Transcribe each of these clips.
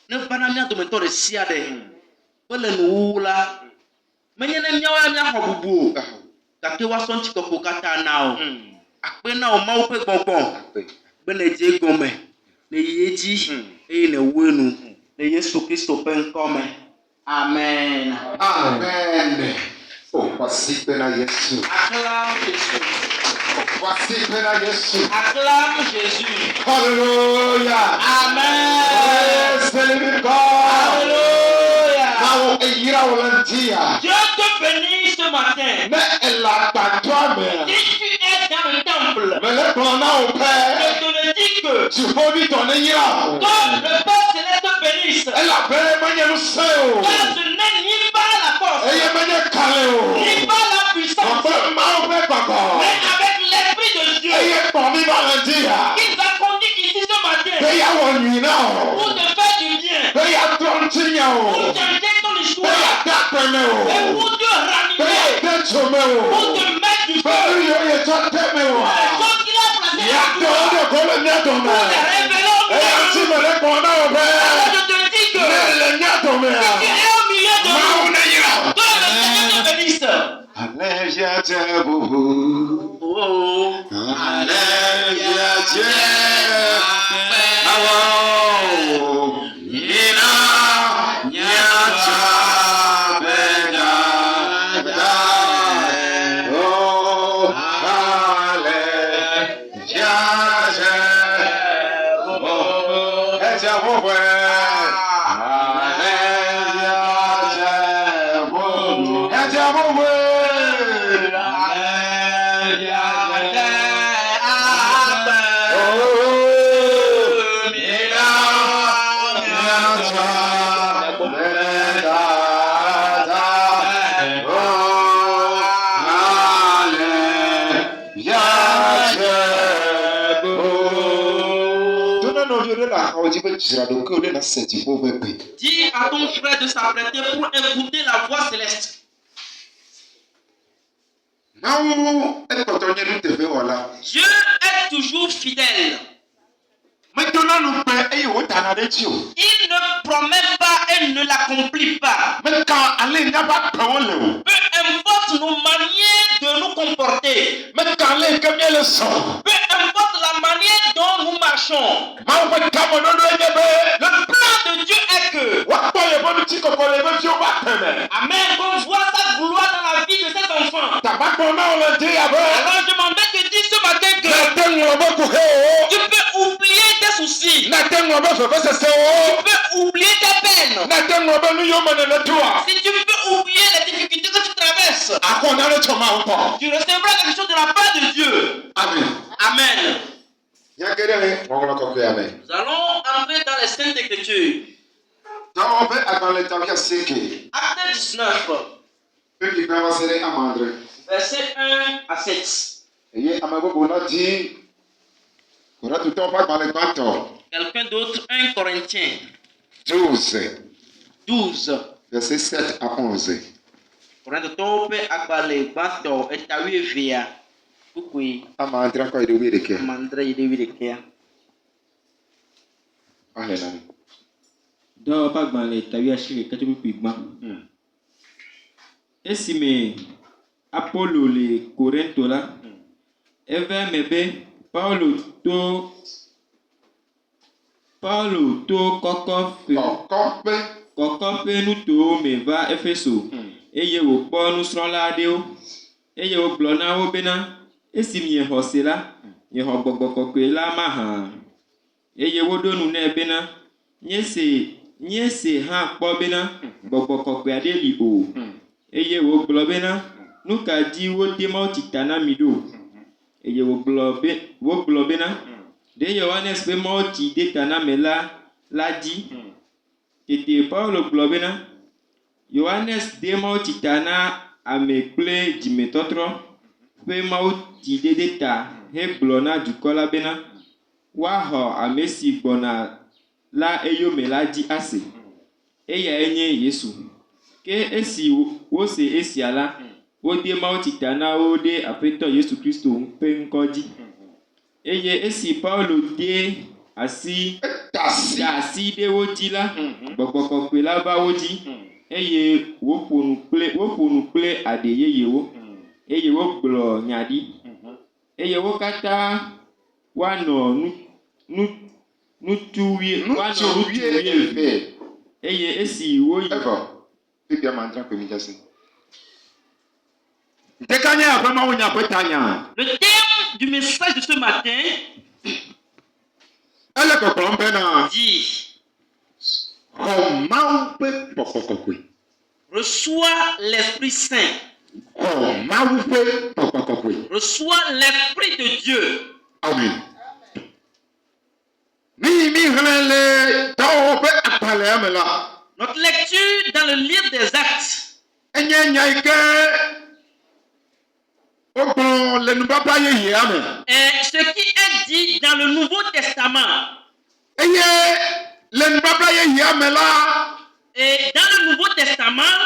ne vana mia dometɔ ɖe sia ɖe wole nu wu la menye ne miawo ya miaxɔ bubu o gake woasɔ ŋutikɔkɔ katã na o akpe na o mawo ƒe gbɔgbɔ be ne dze gɔme ne yi edzi eye ne woe nu le Yesu Kristo ƒe ŋkɔ me. Amen. Amen. Oh, voici pena Jésus. Acclame Jésus. Voici pena Jésus. Acclame Jésus. Alléluia. Amen. Célèbre God. Alléluia. Dieu te bénit ce matin. Mais elle a pas toi-même. Si tu es dans le temple, Mais le plan au Père. je te le dis que Tu peux lui donner ira. que le Père céleste te bénisse. Elle a payé manière nous sait. Car ce n'est ni par la force, Et il manière calé. ni par la puissance, On peut mal faire encore. mais avec l'Esprit de Dieu Et il est parmi ma dire. qui t'a conduit ici ce matin Et il y a un nuit là. pour te faire du bien, Et il y a 30 pour ans. changer ton Et il y histoire, a 4 et ans. pour te Et il y ranimer, a 2 semaines. pour te mettre du feu. Et il y a 4 Les semaines. choses qu'il a placées Il y a en toi, de colonies pour tombées. te révéler au Et il y a un milieu. petit peu de condamnés au Père. Alors je te dis que Mais les niais tombés. tu es au milieu de nous. Que le Seigneur te bénisse. Alléluia, Dieu, boubou. Oh. Alléluia, Dieu. Oh, Nina, Nyata, Beda, oh, Alléluia, Dieu. Oh, et Dieu, mon frère. Alléluia, Dieu, boubou. Et Dieu, mon frère. Dis à ton frère de s'apprêter pour écouter la voix céleste. Dieu est toujours fidèle. Il ne promet pas et ne l'accomplit pas. Peu importe nos manières de nous comporter, peu importe la manière dont nous marchons, le plan de Dieu est que, amen, qu'on voit sa gloire dans la vie de ses enfants. Alors je m'embête de dire ce matin que tu peux oublier tes soucis, tu peux oublier tes peines, si tu peux oublier les difficultés que tu traverses, tu recevras quelque chose de la part de Dieu. Amen. Amen. Amen. Nous allons entrer dans les Saintes Écritures. Acte 19, verset 1 à 7. Quelqu'un d'autre, 1 Corinthiens 12, verset 7 à 11. Corinthians agbale gbato etawi evia kukui Amandra kwa idowi deke. mandra idewi dekea. Ahena. Dɔw ba gbalẽ etawi asi ɖeka tso kpekpe gbã. Esime Apolo le Korinto la, eva me be Paulo to kɔkɔƒe nutowo me va Efeso, eye wòkpɔ nusrɔ̃la aɖewo, eye wògblɔ na wo bena, esi miexɔ se la, miexɔ Gbɔgbɔ Kɔkɔe la mahã, eye woɖo nu nɛ bena, míese hã kpɔ bena Gbɔgbɔ Kɔkɔe aɖe li o, eye wògblɔ bena, nu ka dzi wode mawutsi ta na mi ɖo, eye wògblɔ bena, ɖe Yohanes ƒe mawutsi de ta na me la dzi. Tete Paulo gblɔ bena, Yohanes de mawutsi ta na ame kple dzimetɔtrɔ ƒe mawutsi dede ta hegblɔ na dukɔ la bena, woaxɔ ame si gbɔna la eyome la dzi ase. Eyae nye Yesu. Ke esi wose esia la, wode mawutsi ta na wo ɖe Aƒetɔ Yesu Kristo ƒe ŋkɔ dzi. Eye esi Paulo de asi Tassi. da asi ɖe wo dzi la gbɔgbɔ kɔkɔe la va wo dzi eye woƒo nu kple aɖe yeyewo eye wogblɔ nya ɖi eye wo katã woanɔ nutuwie eye esi woyi. Bibia mantra que mi jasi. Dekanya vraiment on a petanya. Le thème du message de ce matin Elle est complètement dit comment peut pokokokwe. reçois l'Esprit Saint. Comment peut pokokokwe. Reçois l'Esprit de Dieu. Amen. Mi relele tawo pe apale amela. Notre lecture dans le livre des Actes. Et ce qui est dit dans le Nouveau Testament. Et dans le Nouveau Testament,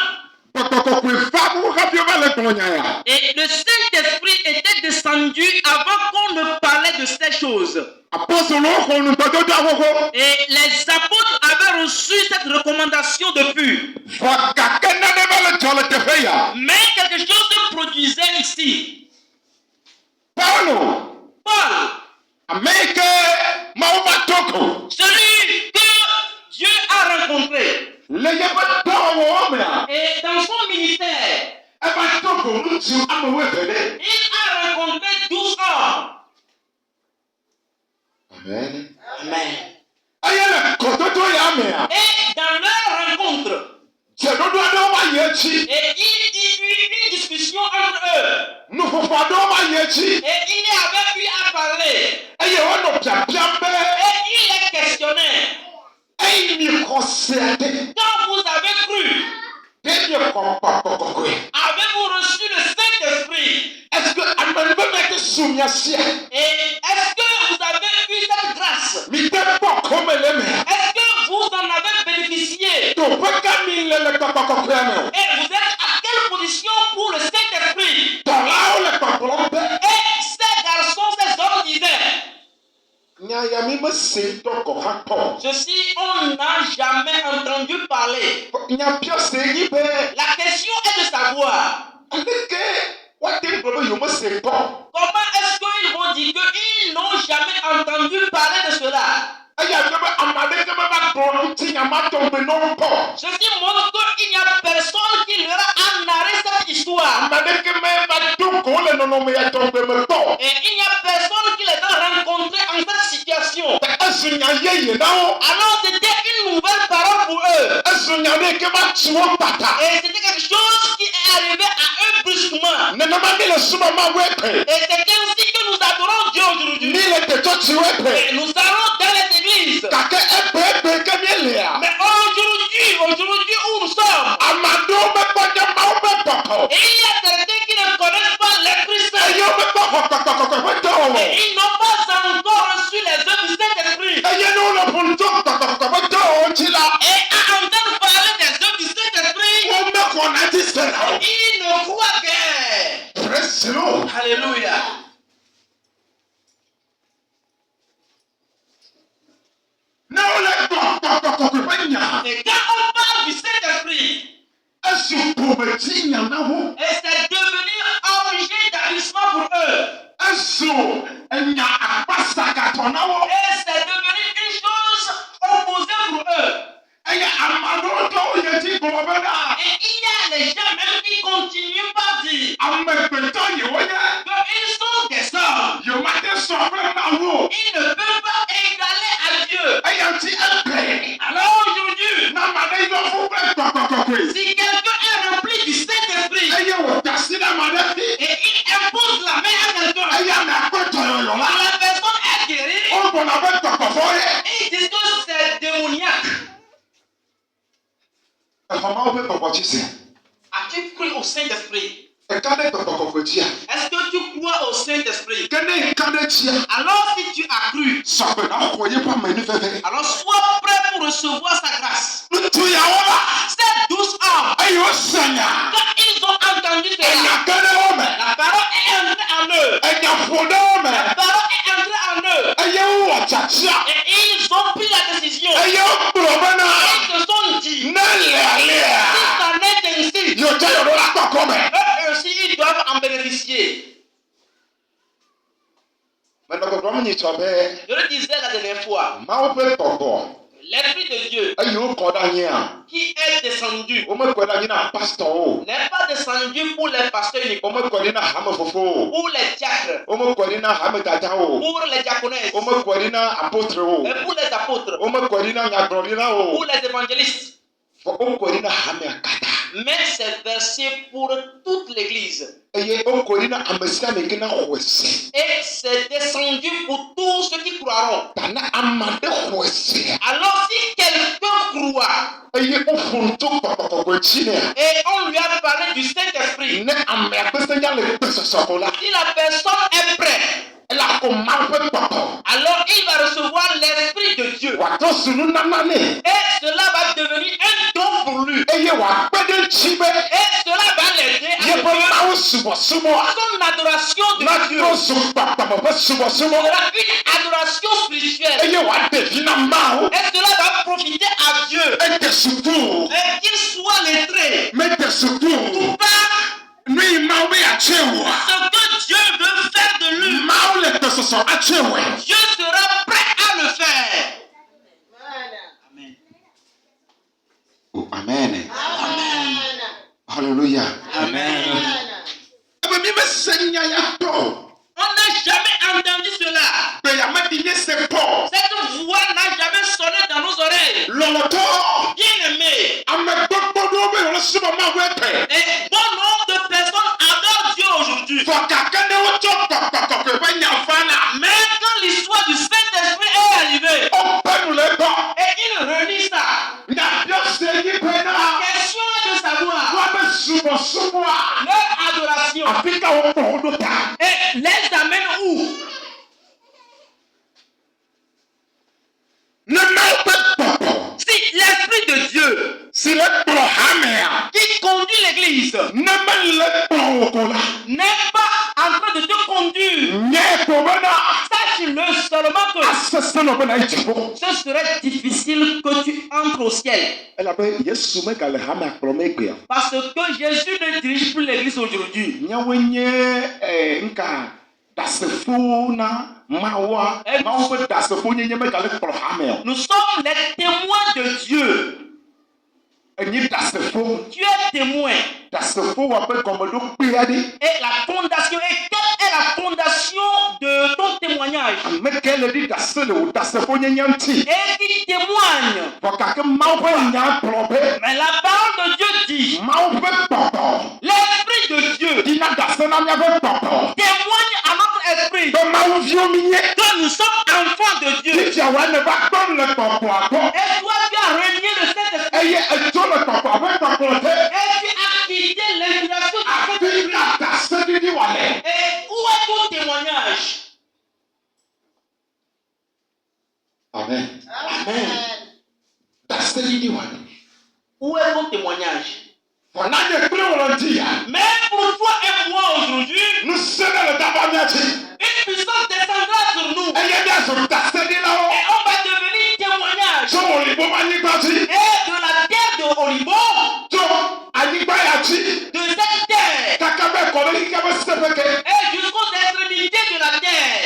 et le Saint-Esprit était descendu avant qu'on ne parlait de ces choses. Et les apôtres avaient reçu cette recommandation depuis. Mais quelque chose se produisait ici. Paul, celui que Dieu a rencontré. Et dans son ministère, il a rencontré 12 hommes. Amen. Amen. Et dans leur rencontre, et il y eut une discussion entre eux. Et il y avait eu à parler. Et il les questionnait. Quand vous avez cru, avez-vous reçu le Saint-Esprit? Et est-ce que vous avez eu cette grâce? Est-ce que vous en avez bénéficié? Et vous êtes à quelle position pour le Saint-Esprit? Et ces garçons, ces hommes disaient, ceci, on n'a jamais entendu parler. La question est de savoir comment est-ce qu'ils vont dire qu'ils n'ont jamais entendu parler de cela. Ceci montre qu'il n'y a personne qui leur a narré cette histoire. Et il n'y a personne qui les a rencontrés en cette situation. Alors c'était une nouvelle parole pour eux. Et c'était quelque chose qui est arrivé à eux brusquement. Et c'est ainsi que nous adorons Dieu aujourd'hui. Et nous allons dans les églises. Mais aujourd'hui où nous sommes, et il y a certains qui ne connaissent pas l'Esprit Saint. Et ils n'ont pas encore reçu les œuvres du Saint-Esprit. Et à entendre parler des œuvres du Saint-Esprit, ils ne croient guère. Alléluia. Et quand on parle du Saint-Esprit, et c'est devenu un objet d'avissement pour eux. Et c'est devenu une chose opposée pour eux. Et il y a les gens même qui continuent par dire qu'ils sont des hommes. Ils ne peuvent pas égaler à Dieu. Alors aujourd'hui, si quelqu'un est rempli du Saint-Esprit et il impose la main à quelqu'un, la personne est guérie, ils disent que c'est démoniaque. As-tu cru au Saint-Esprit? Est-ce que tu crois au Saint-Esprit? Alors si tu as cru, alors sois prêt pour recevoir sa grâce. Ces 12 hommes, quand ils ont entendu cela, la parole est entrée en eux. La parole est entrée en eux. Et ils Ayo Brobana. Ils se sont dit, si Nele. ça n'est ainsi, Yo tayo la kokome. eux aussi ils doivent en bénéficier. Maintenant que comme ni tobe. Je le disais la dernière fois, Ma ope popo. l'Esprit de Dieu Ayo kodanya. qui est descendu O me kodanya na pastor. n'est pas descendu pour les pasteurs O uniquement, me kodina hame fofo. pour les diacres, O me kodina hame tatao. pour les diaconesses, O me kodina apôtre o. et pour les apôtres, O me kodina nyagrolina o. pour les évangélistes. O kodina hame akata. Mais c'est versé pour toute l'Église. Eye o kodina amesia mekina hwese. Et c'est descendu pour tous ceux qui croiront. Tana amade hwese. Alors si quelqu'un croit Eye o funto kokoko chine. et on lui a parlé du Saint-Esprit, Ne ame apesenya le pesosokola. si la personne est prête, La komampe papa. alors il va recevoir l'Esprit de Dieu. Wato sunu nanane. Et cela va devenir un don pour lui. Eye wa pede chibe. Et cela va l'aider à Ye faire bo mawo subo subo. son adoration de Dieu. Na to su papa mo subo subo. Sera une adoration spirituelle. Eye wa devina mawo. Et cela va profiter à Dieu. Ete sutu. Et qu'il soit lettré. Mete sutu. Par Nui mawe achewa. ce que Dieu veut faire de lui. Mawo le pesoso achewe. Dieu sera prêt à le faire. Amen. Oh, amen. Amen. Hallelujah. Amen. Ebe mi me senya ya to. On n'a jamais entendu cela. Be ya me dine se po. Cette voix n'a jamais sonné dans nos oreilles. Loloto. Bien-aimé. Ame gbogbo do be lo subo mawe pe. Et bon nombre de personnes adorent Dieu aujourd'hui. Fọkàkẹ́ni ó tó kọ̀kọ̀kọ̀ ìwé yàn fana. Mais quand l'histoire du Saint-Esprit est arrivée, Ó pẹ́nu lé bọ̀. et il réunit ça, Nàbí ó ṣe yí pé la náà. question est de savoir Wọ́n bẹ súnmọ́ à. leur adoration Àfi káwọn pọ̀ ó ló ta. et les amène où? Ní máa pẹ́ pọ̀pọ̀. Si l'Esprit de Dieu Sì lè pọ̀ hàmìà. qui conduit l'Église Ní máa lè pọ̀ òkú la. n'est pas en train de te conduire, Nyẹ́ ètò bẹ́ẹ̀ náà. sache-le seulement que Asẹ́sẹ́ náà bẹ́ẹ̀ náà ìjìbó. ce serait difficile que tu entres au ciel. Ẹ làbẹ́ Yéṣu mẹ́ka lè hàmì àkpọ̀rọ̀ mẹ́gbẹ̀ẹ́ yà. Parce que Jésus ne dirige plus l'Église aujourd'hui. Nyẹ́wó nyẹ́ nka dasefo na máwa. Máwo fẹ́ dasefo nyẹ́ mẹ́ka lè pọ̀ hàmìà. Nous sommes les témoins de Dieu. Ẹ̀yin dasefo. Tu es témoin. Dasefo wà pé gọ̀mọ̀dó péya dé. Et la fondation, et quelle est la fondation de ton témoignage? Mẹ́kẹ́ lè di dase le wò dasefo nyẹ́ nyẹ́ ntì. Et qui témoigne. Fọ̀kàkẹ́ máwo fẹ́ nyà kplọ̀ bẹ́. Mais la parole de Dieu dit, Máwo fẹ́ pọ̀pọ̀. l'Esprit de Dieu Dina dase náà nyà fẹ́ pọ̀pọ̀. témoigne à notre esprit Bẹ́ máwo fi omi nyẹ́. que nous sommes enfants de Dieu. Títí àwọn ẹni bá gbọ́ lè pọ̀pọ̀ àgbọ̀. Et toi, tu as régné de cet esprit. Ẹyẹ ẹjọ́ lè pọ̀pọ̀ àbẹ́ pọ̀pọ̀ tẹ́. Et tu as quitté l'inspiration de cet Àfi esprit. ní àdásẹ́ dídí wà lẹ̀. Et où est ton témoignage? Amen. Amen. Dásẹ́ dídí wà lẹ̀. Où est ton témoignage? Fọ̀nà yẹ kúrẹ́ wọ̀lọ̀ ntì yà. Mais pour toi et moi aujourd'hui, Nous sẹ́nẹ̀ lè dábàá ní ẹ̀jẹ̀. une puissance descendra sur nous. Ẹyẹ bí ẹ̀sọ̀ dásẹ́ dídí náà. Et on va devenir témoignage. Tó òyìnbó máa yí gbájú. Et de la terre de Olibo, Tó àyígbá yà jí. de cette terre, Kàkà bẹ́ẹ̀ kọ́ lórí kíkẹ́ bẹ́ẹ̀ sẹ́fẹ̀kẹ́. et jusqu'aux extrémités de la terre.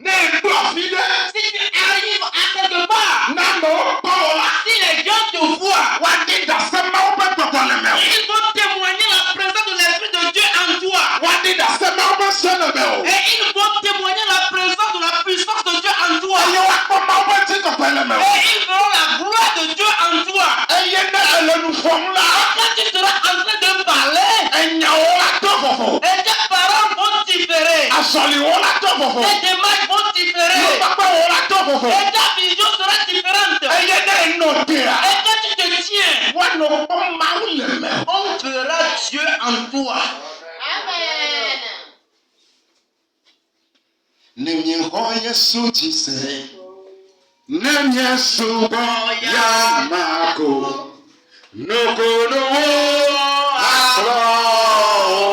Ní ìlú àfidẹ́. Si tu arrives à quelque part, Náà mọ̀ ó kọ́ ọ la. si les gens te voient, Wà á ní dásẹ́ máa bẹ́ pọ̀pọ̀ lẹ̀ mẹ́wọ̀. ils vont témoigner la présence de l'Esprit de Dieu en toi. Wà á ní dásẹ́ máa bẹ́ sẹ́nẹ̀ mẹ́wọ̀. Et ils vont témoigner la présence de la puissance de Dieu en toi. Ẹyẹ wa kọ́ máa bẹ́ tí kọ̀pẹ́ lẹ̀ mẹ́wọ̀. Et ils verront la gloire de Dieu en toi. Ẹyẹ náà ẹlẹ́nu fọ́n la. Quand tu seras en train de parler, Ẹ̀yà wo la tọ́ fọ̀fọ̀. et tes paroles vont différer. Asọ̀lì wo la tọ́ fọ̀fọ̀. Tes démarches vont différer. Lọ́pàpẹ́ wo la tọ́ fọ̀fọ̀. Et ta vision sera différente. Ẹyẹ náà nọ tẹ̀ra. Et quand tu te tiens, Wọ́n nọ kọ́ máa ń lẹ̀ mẹ́. on verra Dieu en toi. Amen. Nìyẹn kọ́ Yẹ́sù ti sẹ́. Nìyẹn sùgbọ́n yá máa kó. Nùkúnù wo àpọ̀.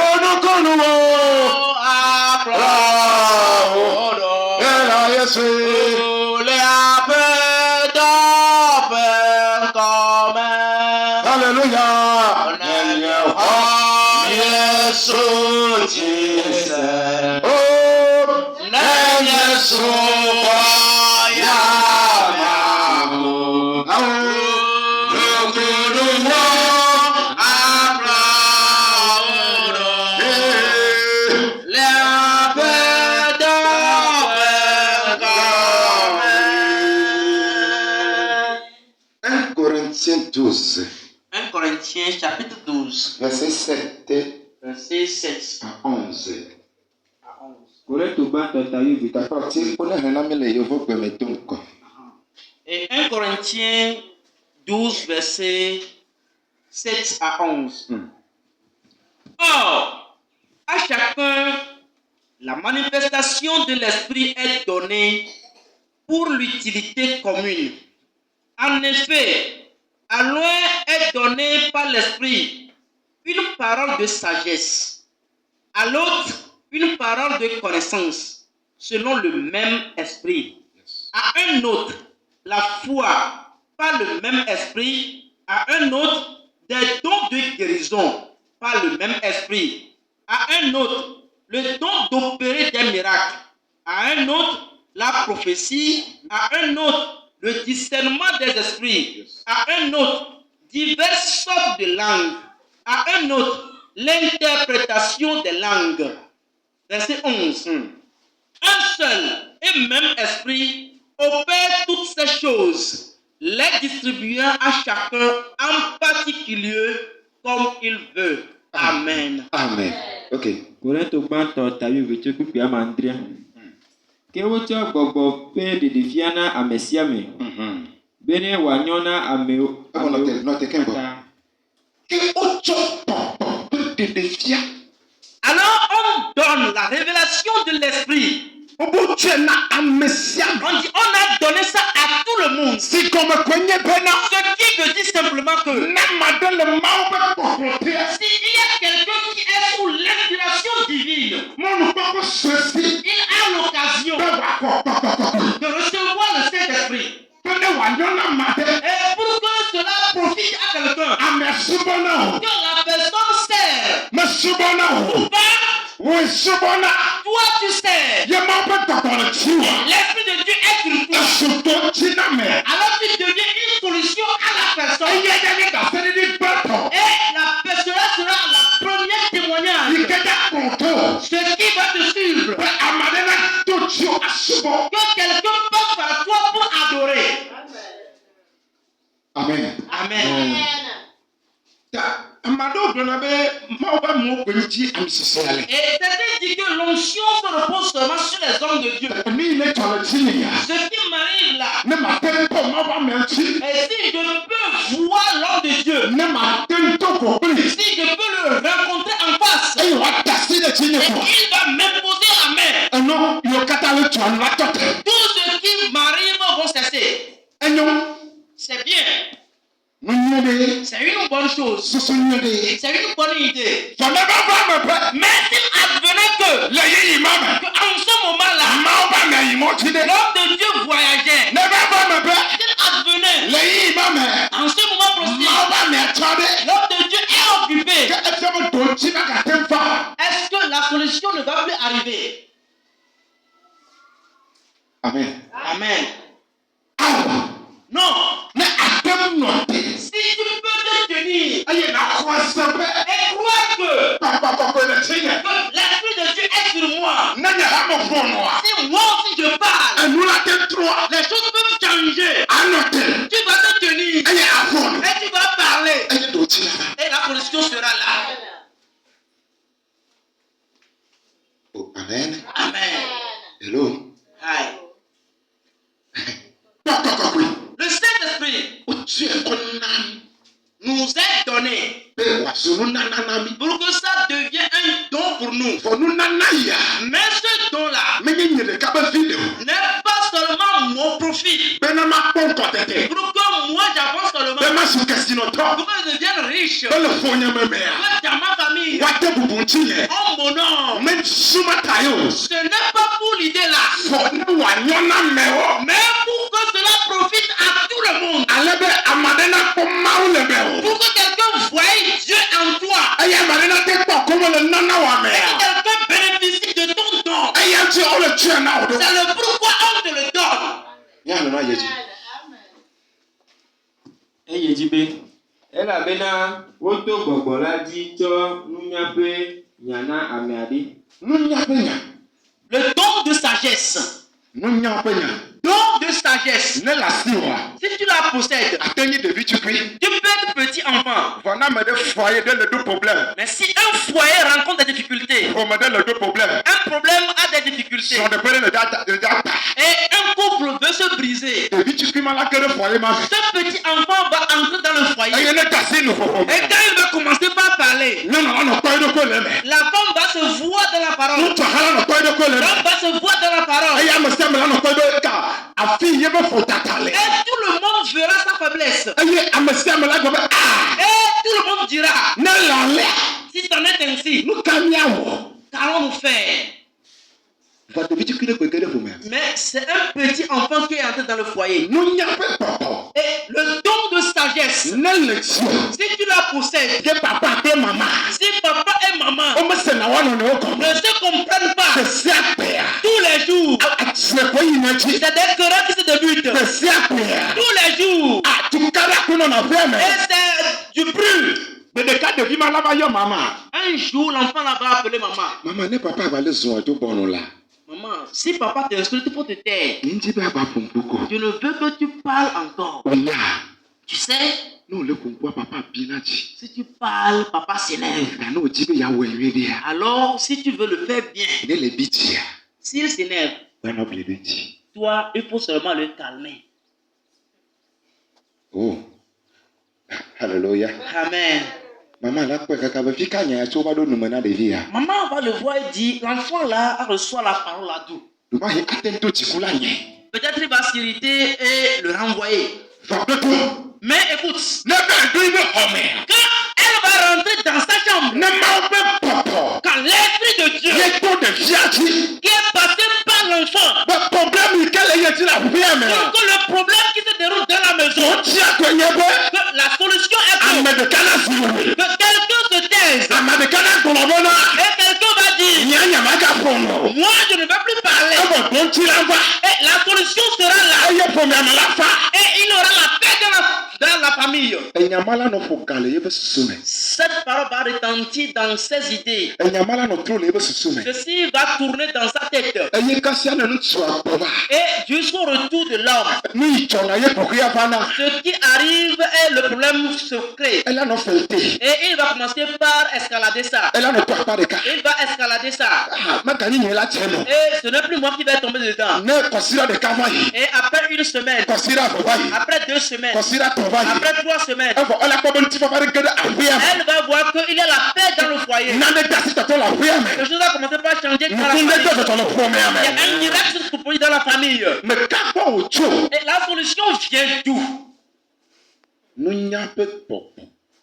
Onukunu wo Yesu. Les appels d'offres communs. Alléluia. Yesu Jesus. Oh, Yesu ya mahu. Lukurumo aplaudo. Les appels d'offres communs. 1 Corinthiens 12, 1 Corinthiens chapitre 12, verset 7 verset 7 à 11. à 11. Korinto gbãtɔ ta wuieve D'accord, tu connais un ami le Yovo Bemetonko. Et 1 Corinthiens 12, verset 7 à 11. Or, à chacun, la manifestation de l'Esprit est donnée pour l'utilité commune. En effet, à l'un est donnée par l'Esprit une parole de sagesse, à l'autre une parole de connaissance, selon le même Esprit. À un autre, la foi par le même Esprit, à un autre, des dons de guérison par le même Esprit, à un autre, le don d'opérer des miracles, à un autre, la prophétie, à un autre, le discernement des esprits, à un autre, diverses sortes de langues, à un autre, l'interprétation des langues. Verset 11. Un seul et même esprit opère toutes ces choses, les distribuant à chacun en particulier comme il veut. Amen. Amen. Ok. Korinto gbãtɔ ta wuieve tso kpukpui ame adre. Ke wotsɔ gbɔgbɔ ƒe ɖeɖefia na ame sia ame be ne wòanyɔ na amewo. Notez qu'un bon. Que autre de défier. Alors on donne la révélation de l'esprit. On dit on a donné ça à tout le monde. si comme connaît pena. Ce qui veut dire simplement que s'il y a quelqu'un qui est sous l'inspiration divine, il a l'occasion de recevoir le Saint-Esprit. Et pour que cela profite à quelqu'un, que la personne sert ou pas, toi tu sers. L'Esprit de Dieu est sur toi. Alors tu deviens une solution à la personne. Et la personne sera la première témoignage. Ce qui va te suivre. Que quelqu'un passe par toi pour adorer. Amen. Amen. Et certains disent que l'onction se repose seulement sur les hommes de Dieu. Ce qui m'arrive là, et si je peux voir l'homme de Dieu, si je peux le rencontrer en face, et il va m'imposer la main, tout ce qui m'arrive vont cesser. C'est bien. C'est une bonne chose. C'est une bonne idée. Mais s'il advenait que en ce moment-là, l'homme de Dieu voyageait. S'il advenait en ce moment précis, l'homme de Dieu est occupé. Est-ce que la solution ne va plus arriver? Amen. Amen. Non. Si tu peux te tenir et croire que l'Esprit de Dieu est sur moi, si moi aussi je parle, les choses peuvent changer. Tu vas te tenir et tu vas parler et la solution sera là. Oh, amen. Amen. Hello. Hi. Le Saint-Esprit nous est donné pour que ça devienne un don pour nous. Mais ce don-là n'est pas seulement mon profit. Pour que moi j'avance seulement. Pour que je devienne riche. Que dans ma famille on m'honore. Ce n'est pas pour l'idée là. wanyɔna mɛwo. Mais pour que cela profite à tout le monde. Ale be amadena kpɔmawo le mɛwo. Pour que quelqu'un voie Dieu en toi. Eye amadena te kpɔ kɔmɔ le nana wa Et mɛa. que quelqu'un bénéficie de ton don. Eye ŋuti wole tia na wo do. C'est le pourquoi on te le donne. Ya nana yedzi. eye dzi be elabena wodo gbɔgbɔ la dzi tsɔ nunya ƒe nya na ame aɖe. Nunya ƒe nya. Le don de sagesse. Nunya ƒe nya. Don de sagesse. Ne le asi wa. Si tu la possèdes, Ate nyi ɖevi tukui. tu peux être petit enfant. Vɔ na ame ɖe foyer ɖe le do problème. Mais si un foyer rencontre des difficultés, Ƒome ɖe le do problème. un problème a des difficultés, Srɔ̃ɖeƒe ɖe le da ta. et un couple veut se briser, Ɖevi tukui ma la ke ɖe foyer ma me. ce petit enfant va entrer dans le foyer. Eye ne ta asi nu ƒoƒo Et me. quand il va commencer par parler, Nyɔnu la nɔ kpɔ eɖokui le me. la femme va se voir dans la parole. Ŋutsu hã la nɔ kpɔ eɖokui le me. L'homme va se voir dans la parole. Eye ame sia ame la nɔ kpɔ eɖo ka afi ye be ƒotata le. Et tout le monde verra sa faiblesse. Eye ame sia ame la gblɔ be Et tout le monde dira, ne lalia si c'en est ainsi, nu ka miawɔ. qu'allons-nous faire? Va ɖevi tukui ɖe kpe ge ɖe ƒome. Mais c'est un petit enfant qui est entré dans le foyer. Nunya ƒe gbɔgbɔ. Et le don de sagesse, Ne le dzi. si tu la possèdes, Ye papa kple mama. si papa et maman Womesena wo nɔnɔewo gɔme. ne se comprennent pas Gbe sia gbea. tous les jours, Atsreko yina dzi. c'est des querelles qui se débutent Gbe sia gbea. tous les jours. Atukara ko nɔ nɔƒea me. Et c'est du bruit. Gbe ɖeka ɖevi ma la va yɔ mama. Un jour, l'enfant là-bas appelé maman. Mama ne papa va le zɔn do bɔnu la. Maman, si papa t'insulte, il faut te taire. Ŋdzi be aba ƒompu ko. Je ne veux que tu parles encore. Oya. Tu sais, Ne wòle ƒompua papa bina dzi. si tu parles, papa s'énerve. Gake ne wòdzi be yeawɔe nyuie ɖea. Alors, si tu veux le faire bien, Ne le bi dzia. s'il s'énerve, Gbanɔ bli ɖe ŋdzi. toi, il faut seulement le calmer. Oh. Hallelujah. Amen. Mama la kpɔe kaka be fi ka nya ya tso va ɖo nume na ɖevia. Maman va le voir et dit, l'enfant là reçoit la parole à tout. Ɖuma he ate ŋu to dziku la nye. Peut-être il va s'irriter et le renvoyer. Va be to. Mais écoute, Ne be do yi be xɔmea. quand elle va rentrer dans sa chambre, Ne Mawu be bɔbɔ. quand l'Esprit de Dieu Ye to ɖevia dzi. qui est passé par l'enfant, Be problème yi ke le ye dzi le aƒea me la. que le problème qui se déroule dans la maison, Wotsia koe nye be que la solution est ame que ɖeka na zi wo. quelqu'un se taise Ame ɖeka na gblɔ be na. et quelqu'un va dire, Nya nyama gaƒo no. moi je ne vais plus parler. Ebe do ŋuti la va. Et la solution sera là. Eye ƒomea me la fa. Et il aura la paix dans la famille. Enyama la nɔ ƒo ga le yebe susu me. Cette parole va retentir dans ses idées. Enyama la nɔ tro le yebe susu me. Ceci va tourner dans sa tête. Eye kasia ne ŋutsua gbɔ va. Et jusqu'au retour de l'homme, Nu yi dzɔna ye ƒoxia va na. ce qui arrive est le problème se crée. Ela nɔ fɛ te. Et il va commencer par escalader ça. Ela nɔ to akpa ɖeka. Il va escalader ça. Megani nye la tse no. Et ce n'est plus moi qui vais tomber dedans. Ne kɔsira ɖeka va yi. Et après une semaine, Kɔsira eve va yi. après 2 semaines, Kɔsira tɔ va yi. après 3 semaines, Evɔ ela kpɔ be ŋutifafa ɖe ge ɖe aƒea me. elle va voir qu'il y a la paix dans le foyer. Nane de asi tɔtɔ le aƒea me. Quelque chose va commencer par changer dans la Ŋku famille. ɖe de tɔtɔ le ƒomea Il y a un me. miracle qui se produit dans la famille. Meka gbɔ wòtso. Et la solution vient d'où? Nunya ƒe gbɔgbɔ.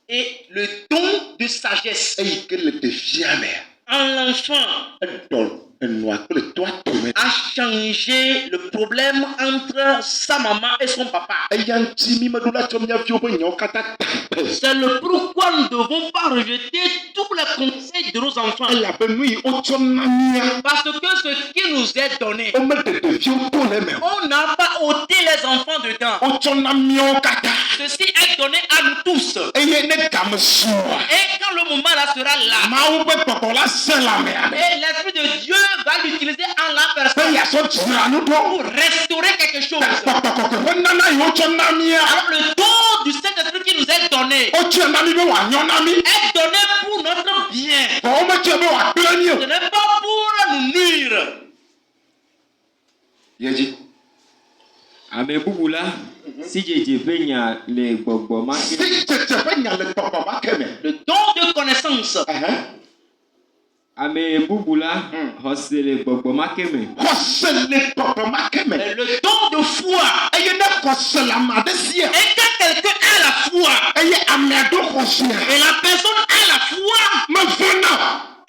Et le don de sagesse Eyi ke le ɖevia mea. en l'enfant Eɖɔ enua kple toa tome. a changé le problème entre sa maman et son papa. Eya ŋuti mi meɖo la tsɔ mía viwo ƒe nyawo katã ta. C'est le pourquoi nous ne devons pas rejeter tous les conseils de nos enfants. Elabe nu yi wotsɔ na mía. Parce que ce qui nous est donné, Womeɖe ɖeviwo to le me. on n'a pas ôté les enfants dedans. Wotsɔ na míawo katã. Ceci est donné à nous tous. Eye ne game sua. Et quand le moment là sera là, Mawu ƒe gbɔgbɔ la sẽ le amea me. et l'Esprit de Dieu va l'utiliser en la Be personne yeazɔ dzra nu ɖo. pour restaurer quelque chose. Gbɔgbɔ kɔkɔe ƒe nana yi wotsɔ na mía. Alors le don du Saint-Esprit qui nous est donné Wotsɔe na mí be wòanyɔ na mí. est donné pour notre bien. Vɔ wometsɔe be wòagblẽ mí Ce o. n'est pas pour nous nuire. Yedzi. Ame bubu la si dzedze ƒe nya le gbɔgbɔ ma Si ke. dzedze ƒe nya le gbɔgbɔ ma ke me. Le don de connaissance, Ame bubu la xɔse le gbɔgbɔ ma ke me. Xɔse le gbɔgbɔ ma ke me. le don de foi. Eye ne xɔse le ame aɖe sia. Et quand quelqu'un a la foi Eye amea ɖo xɔsea. et la personne a la foi, Mevɔna.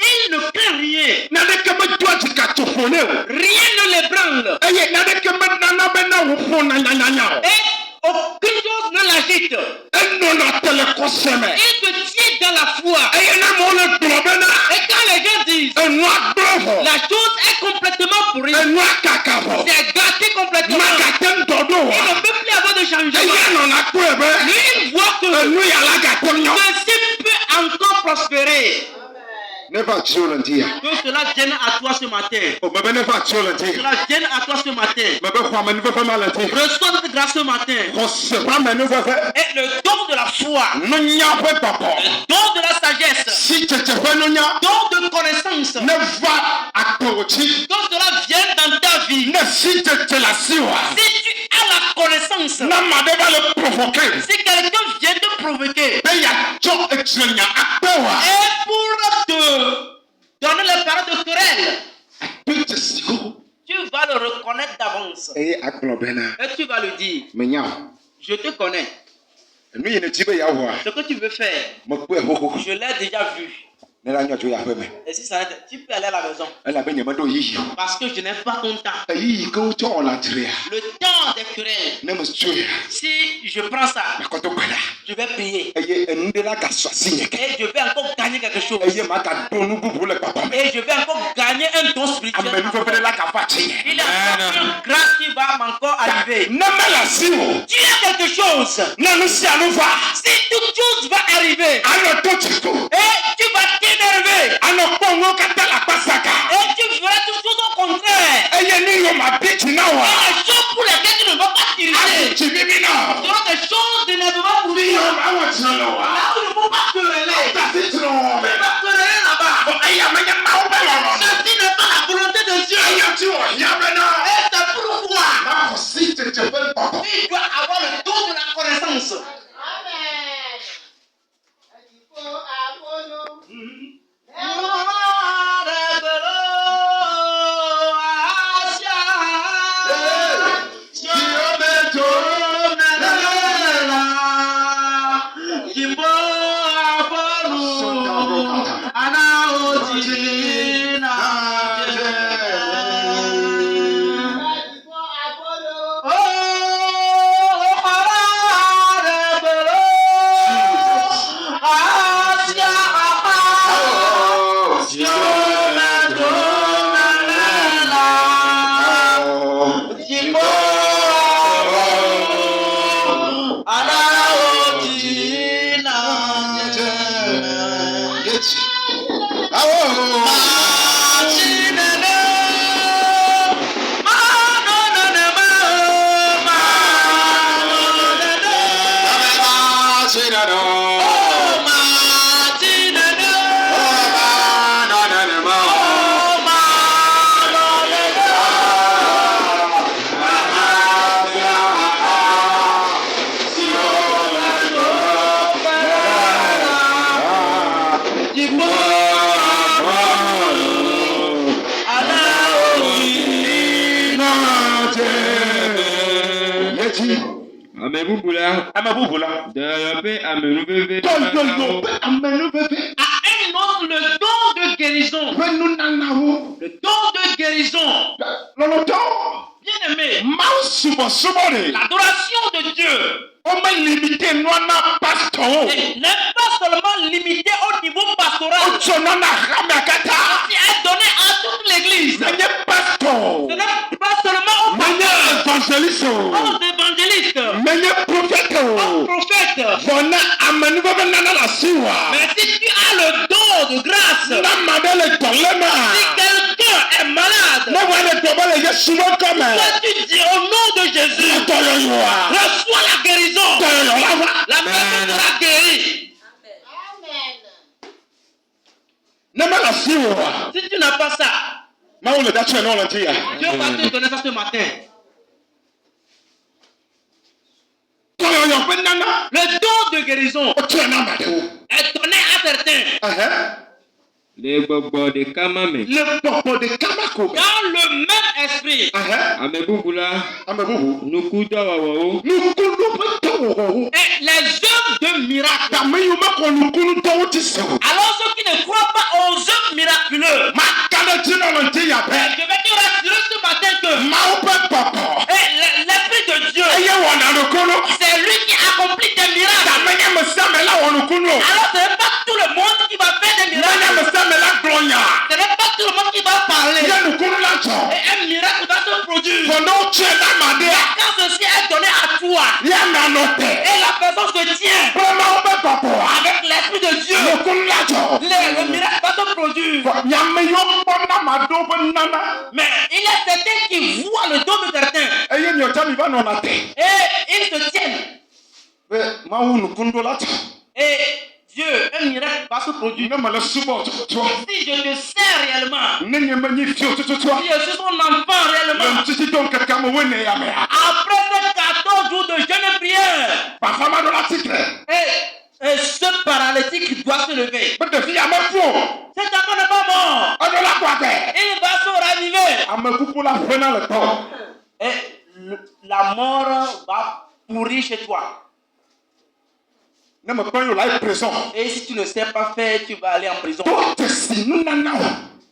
il ne craint rien. Naneke medoa dzikatsoƒo nɛ o. Rien ne l'ébranle. Eye nadeke menana bena wupo na nyanyanya. Et aucune chose ne l'agite. Eno na tele koseme. Il se tient dans la foi. Eye na mo le globena. Et quand les gens disent Eno agboho. la chose est complètement pourrie, Eno akakabo. c'est gâté complètement. Magaten dodo. Il ne peut plus avoir de changement. Eye no na kwebe. Lui, il voit que Eno ya la gatonyo. ceci peut encore prospérer. Never challenge. Que cela vienne à toi ce matin. O mebe never challenge. Cela vienne à toi ce matin. Mebe kwa menu fe malati. Reçois cette grâce ce matin. Ko se pa menu fe. Et le don de la foi, No nya fe papa. le don de la sagesse, Si cheche fe no nya. don de connaissance, Ne va akorochi. que cela vienne dans ta vie. Ne si cheche la siwa. Si tu as la connaissance, Na made va le provoquer. si quelqu'un vient te provoquer, Be ya cho etrenya akpewa. et pour te donner les paroles de querelle, Pete sigo. tu vas le reconnaître d'avance. Eye aklobena. Et tu vas le dire, Menya. je te connais. Enu yene tibe ya wa. Ce que tu veux faire, Mo pe hoko. je l'ai déjà vu. Ne la nyo jo ya fe me. Et si ça n'était, tu peux aller à la maison. Ela be nyama do yi. Parce que je n'ai pas ton temps. Ayi ko cho la tria. Le temps des querelles. Ne mo tria. Si je prends ça, Na ko to kwela. je vais payer. Eye ende la ka swasi nyeke. Et je vais encore gagner quelque chose. Eye ma ka donu bubu le papa. Et je vais encore gagner un don spirituel. Amenu fe fe la ka fachi. Il y a encore une grâce qui va encore arriver. Ne me la siwo. Tu as quelque chose. Na nu si anu va. Si toute chose va arriver, Ano to chiko. et tu vas t'énerver, Ano pongo ka ta la pasaka. et tu feras tout chose au contraire. Eye ni yo ma bitch na Et wa. les choses pour lesquelles tu ne vas pas Asu t'irriter chibibi na. seront des choses d'énervement pour Bi yo toi. ma wa chalo wa. Là où il ne faut pas quereller, Ta si chino me. tu vas quereller là-bas. Eye ma ya ma o be lo lo. Ceci n'est pas la volonté de Dieu. Eye ti o ya be na. Et c'est pourquoi Ma ko si te te be papa. tu dois avoir le don de la connaissance. Amen. Il faut avoir Amebubula. Développé amenuveve. À un autre, le don de guérison. Le don de guérison. Bien aimé, l'adoration de Dieu n'est pas seulement limitée au niveau pastoral. C'est donné à toute l'église. Ce n'est pas seulement aux évangélistes, aux prophètes. Mais si tu as le don de grâce, si quelqu'un est malade, toi tu dis au nom de Jésus, reçois la guérison. La personne sera guérie. Amen. Si tu n'as pas ça, Dieu va te donner ça ce matin. Le don de guérison est donné à certains. Les bobos de Kamame. Dans le même esprit. Amebubula. Nukuda wawao. Et les œuvres de miracles. Alors ceux qui ne croient pas aux œuvres miraculeuses, je vais te rassurer ce matin que produire. Pendant que tu es là, ma dé, Quand ceci est donné à toi, il y a un anote. et la personne se tient Vraiment, on peut pas voir. avec l'Esprit de Dieu, Le coup là, tu le miracle va se produire. il y a un meilleur bon à ma do, bon nana. Mais il y a certains qui voient le don de certains Et il y a un temps, il va non atte. et ils se tiennent. Mais, ma ou nous kundo là, tu Et Dieu, un miracle va se produire. ne me le supporte, tu vois. Si je te sers réellement, Ne me magnifique, tu vois. si je suis son enfant réellement, Le petit don que tu as mené à moi. après ces 14 jours de jeûne et prière, Pas femme dans la titre. et ce paralytique doit se lever. Mais de fille à ma peau. Cet enfant n'est pas mort. On ne l'a pas fait. Il va se raviver. À me couper la fin dans le temps. Et la mort va pourrir chez toi. Ne me pas eu la prison. Et si tu ne sais pas faire, tu vas aller en prison. Tout si nous n'en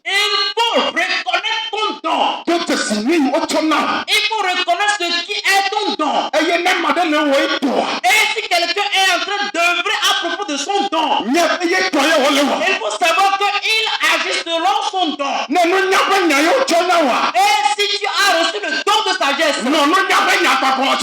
Il faut reconnaître ton don. tout si nous autre non. Il faut reconnaître ce qui est ton don. Et il n'a pas de le ouais toi. Et si quelqu'un est en train d'œuvrer à propos de son don, Il y a toi et on le voit. il faut savoir qu'il agit selon son don. Non, nous n'a pas n'y a eu toi là. Et si tu as reçu le don de sagesse, Non, nous n'a pas n'y a pas pour et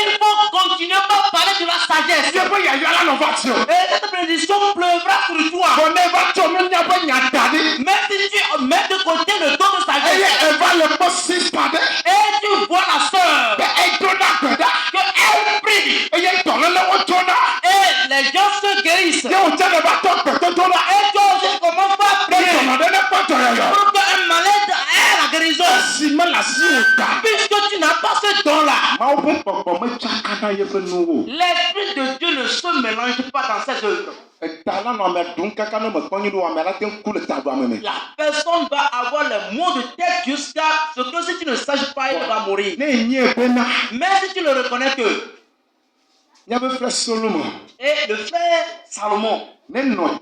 il faut continuer par parler de la sagesse. Il faut y aller à l'innovation. Et cette bénédiction pleuvra sur toi. On est va toi, nous n'a pas n'y a tardé. Même si tu mets de côté le don de Et sagesse, elle va le passer par des. et tu vois la sœur, Et donne la gueule. qu'elle prie, Et il donne le retour là. et les gens se guérissent. Et on tient le bâton peut-être là. Et toi aussi, commence par Et prier on a donné pas de rien. pour qu'un malade ait la guérison. Si mal la si ou pas. Puisque tu n'as pas ce don-là, Ma ou peut pas me tchakana yefe nouveau. l'Esprit de Dieu ne se mélange pas dans cette œuvre. Et talent non mais donc kaka no me konyi do amela ten kule ta do ameme. La personne va avoir les maux de tête jusqu'à ce que si tu ne saches pas, il va mourir. Ne nye bena. Mais si tu le reconnais que, Nya be frère Solomon. et le frère Salomon, Ne note.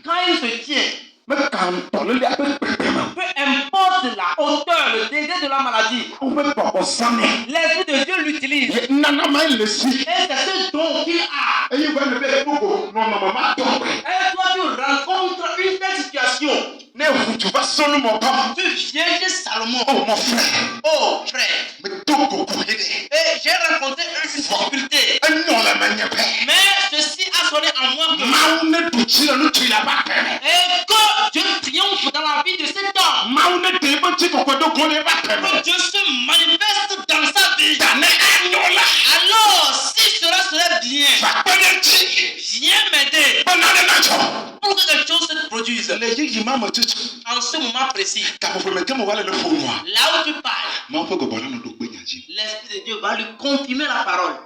quand il se tient, Me kan tole le abe pepema. peu importe la hauteur, le degré de la maladie, Ou me papa sane. l'Esprit de Dieu l'utilise. Ye nana ma le si. Et c'est ce don qu'il a. E yi ba le be pogo no no ma to. Et toi, tu rencontres une telle situation. Ne fu tu va Solomon comme. Tu viens chez Salomon. Oh mon frère. Oh, frère. Me toko ko ide. Et j'ai rencontré une difficulté. E no la ma nya pe. Mais ceci a sonné en moi que, Ma ou ne tu chi no tu la ba pe. et que Dieu triomphe dans la vie de cet homme. Ma ou ne te ba ti ko do ko ne ba pe. Que Dieu se manifeste dans sa vie. Dane anyola. Alors, si cela serait bien, Va pas de ti. viens m'aider Banane na cho. pour que quelque chose se produise. Le yi mama tutu. En ce moment précis, Ka mo me kemo wala le fo moi. là où tu parles, Ma pe go bana no do gbe nyaji. l'Esprit de Dieu va lui confirmer la parole.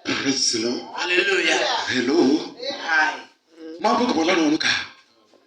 Praise the Lord. Alléluia. Hello. Aïe. Ma pe go bana no ka.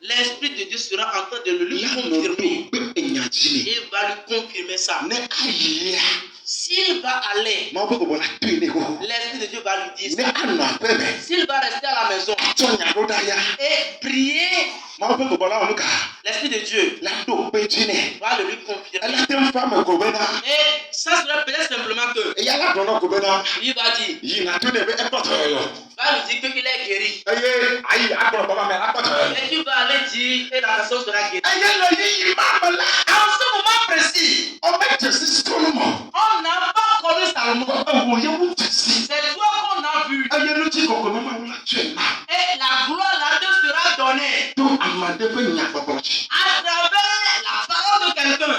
L'Esprit de Dieu sera en train de le lui La no do confirmer. gbe nyaji ni. Il va lui confirmer ça. Ne ayi ya. S'il va aller, Ma pe go bana tu ni ho. l'Esprit de Dieu va lui dire Ne ça. anu apebe. S'il va rester à la maison To nya do da ya. et prier, Ma pe go bana no ka. l'Esprit de Dieu La do pe ji ni. va le lui confirmer. Ela tem fa me go bena. Et ça serait peut-être simplement que E ya la do no go bena. il va dire, Yi na tu ne be e poto yo. va lui dire qu'il est guéri. Eye ayi akoro baba me la poto yo. Et tu vas aller dire et la personne sera guérie. Eye lo yi mama la. En ce moment précis, O me Jesi Solomon. on n'a pas connu Salomon. Wo ye wo Jesi. C'est toi qu'on a vu. Eye no ti koko mama wo la tue na. Et la gloire là te sera donnée To amade fe nya kokorochi. à travers la parole de quelqu'un.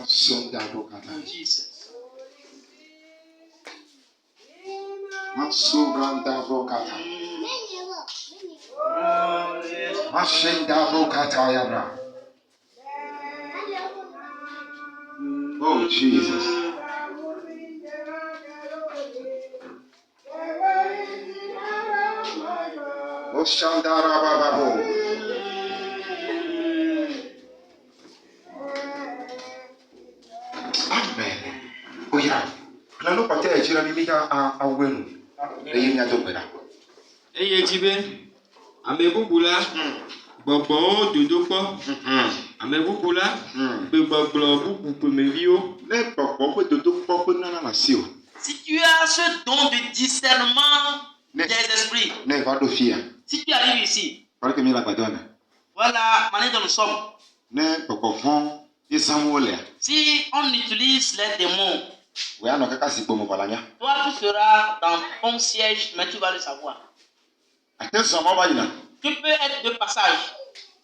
Sonda do kata. Jesus. Masuganda do kata. Mashenda do kata ya bra. Oh Jesus. Oshandara baba bo. Amen. Oya. Plano pate ejira mi mita awenu. Eyi mi adobera. eye dzi be ame bubu la gbɔgbɔwo dodo kpɔ ame bubu la be gbɔgblɔ bubu ƒomeviwo. Ne gbɔgbɔ ƒe dodo kpɔ ƒe nana na si o. Si tu as ce don de discernement des esprits, Ne va do fia. si tu arrives ici, Parce que mi la gbadɔ na. voilà la manière dont nous sommes. Ne gbɔgbɔ vɔn Si on utilise les démons, Ouais, non, kaka si pomo balanya. toi tu seras dans ton siège, mais tu vas le savoir. Attention, moi bayina. Tu peux être de passage.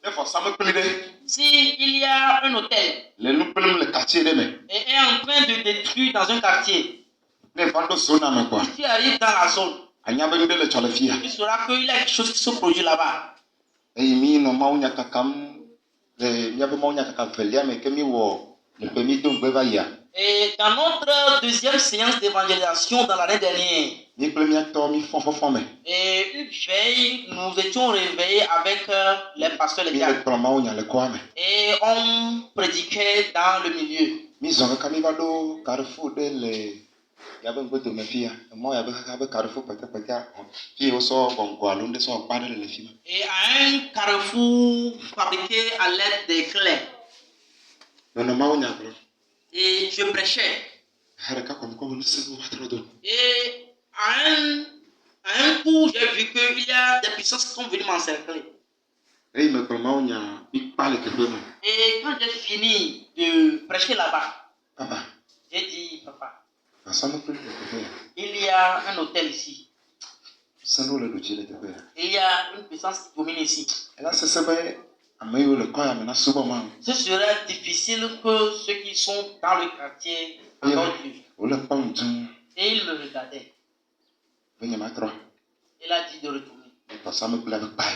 Ne faut ça me plaire. Si il y a un hôtel Les nous pelem le quartier de me. et est en train de détruire dans un quartier, Ne vando sona me quoi. si tu arrives dans la zone, Anya ben de le cholefia. tu sauras qu'il y a quelque chose qui se produit là-bas. Et mi no maunya kakam. Le mi abe maunya kakam felia me kemi wo. Le permis de mbevaya. Et dans notre deuxième séance d'évangélisation dans l'année dernière, Ni plemi ato mi fon me. et une veille, nous étions réveillés avec les pasteurs et les Mi le diacres. plan maunya le quoi me. Et on prédiquait dans le milieu. Mi zonga kami vado Carrefour de le. Yabe ngoto me fia. Mo yabe kaka Carrefour pete. Fi o so gongo alunde so pa de le fima. Et à un carrefour fabriqué à l'aide des clés. No maunya bro. Et je prêchais. Haraka comme se go patro do. Et à un coup, j'ai vu qu'il y a des puissances qui sont venues m'encercler. Ei me plan maunya bi pale ke me. Et quand j'ai fini de prêcher là-bas, Papa. j'ai dit, papa, Ça me plaît le faire. il y a un hôtel ici. Ça nous le doute le faire. Il y a une puissance qui domine ici. Et là c'est ça ben amayo le quoi amena souvent man. Ce serait difficile que ceux qui sont dans le quartier adorent Dieu. O le pam tun. Et il me regardait. Venez ma trois. Il a dit de retourner. Et ça me plaît avec paille.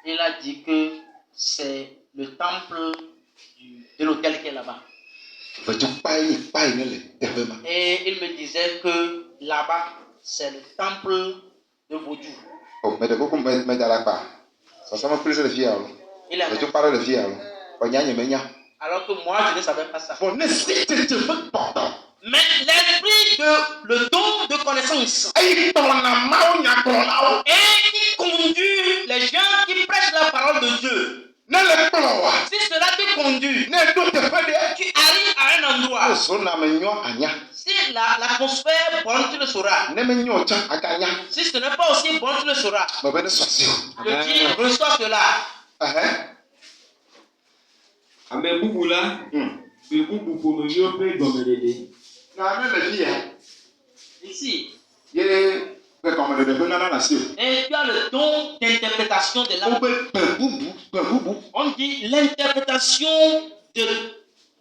Il a dit que c'est le temple de l'hôtel qui est là-bas. Paille ne le devema. Et il me disait que là-bas, c'est le temple de Vodou. Oh mais de beaucoup me dans la part. Ça me plaît le fier. Il a Et tu parles de fier. Panya menya. Alors que moi, je ne savais pas ça. Bon, ne c'est important. Mais l'esprit de le don de connaissance Ei tona maunya tona. et qui conduit les gens qui prêchent la parole de Dieu. Ne le ploa. Si cela te conduit, Ne doute pas de. tu arrives à un endroit. Sona menyo anya. Si l'atmosphère est bonne, tu le sauras. Ne menyo cha akanya. Si ce n'est pas aussi bon, tu le sauras. Ba ben socio. Je dis, reçois cela. Ame bubu la, be bubu ƒomeviwo ƒe gɔmedede. Na me le fier. Ici. Ye be comme de nana na sio. Et tu as le don d'interprétation de O langue. be bubu. On dit l'interprétation de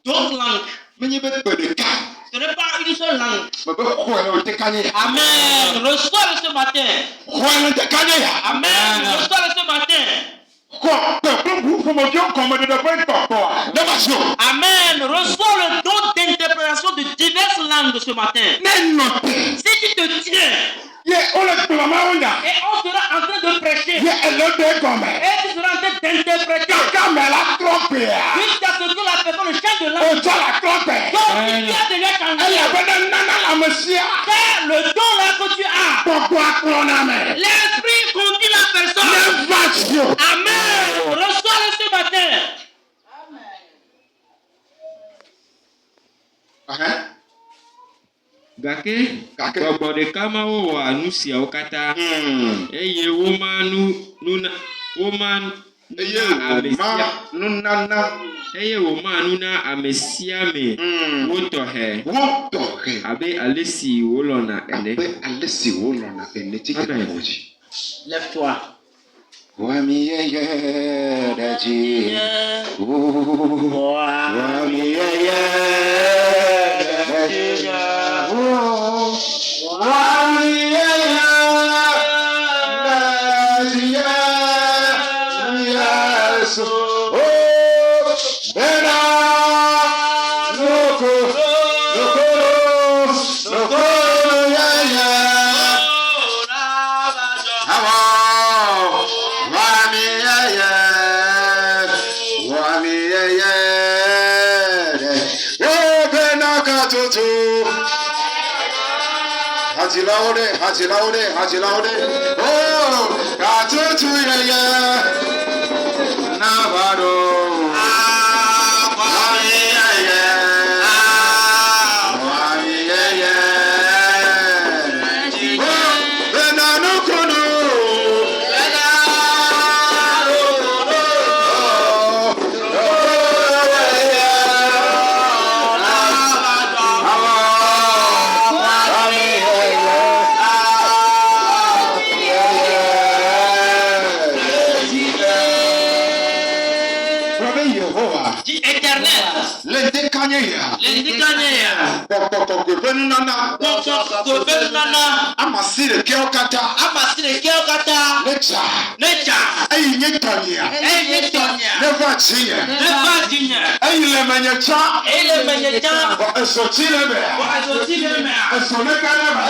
d'autres langues. Menye be de ka. Ce n'est pas une seule langue. Me be ko na o te kanye. Amen. Reçois-le ce matin. Ko na te kanye ya. Amen. Reçois-le ce matin. Ko bubu ko mo jo comme de ben papa. Ne ma sio. Amen. Reçois le don d'interprétation de diverses langues ce matin. Ne note. Si tu te tiens Ye o le plama onda. et on sera en train de prêcher Ye ele de comme. et tu seras en train d'interpréter Ka me la trompe ya. jusqu'à ce que la personne chante de langue. O ja la trompe. Donc si tu as déjà Elle chanté, a ben nana la monsieur. fais le don là que tu as. Pourquoi clona me? L'esprit conduit la personne. Ne va sio. Amen. Reçois-le ce matin. Gake, Gake. gbɔgbɔ ɖeka ma wowɔa nu siawo katã. Eye woma Eye ame ma sia, nunana eye wòma nu na ame sia ame wotɔxɛ wo tɔxe abe ale si wolɔna ene. abe ale si wolɔna ene ti keke wo dzi. Lève-toi. Wami yeye ɖe dzi. Wami yeye ɖe dzi. Wami yeye ɖe dzi. Yesu. Oh, bena loko yeye. Haji laude. Oh, katutu yeye. Nabado. Wami yeye. Wami yeye. Oh, benanukunu. Benanukunu. Oh, dit éternel. Le décagné. Les déclarés. Nana. Nana. Amasire keokata. Amasile Keokata. Lecha. Necha. Ayi nyetonia. Netonia. Neva chiye. Nevadinya. Ayi le menyecha. Ele Menyeta. Esotile me. Wazotile. Esonekane me.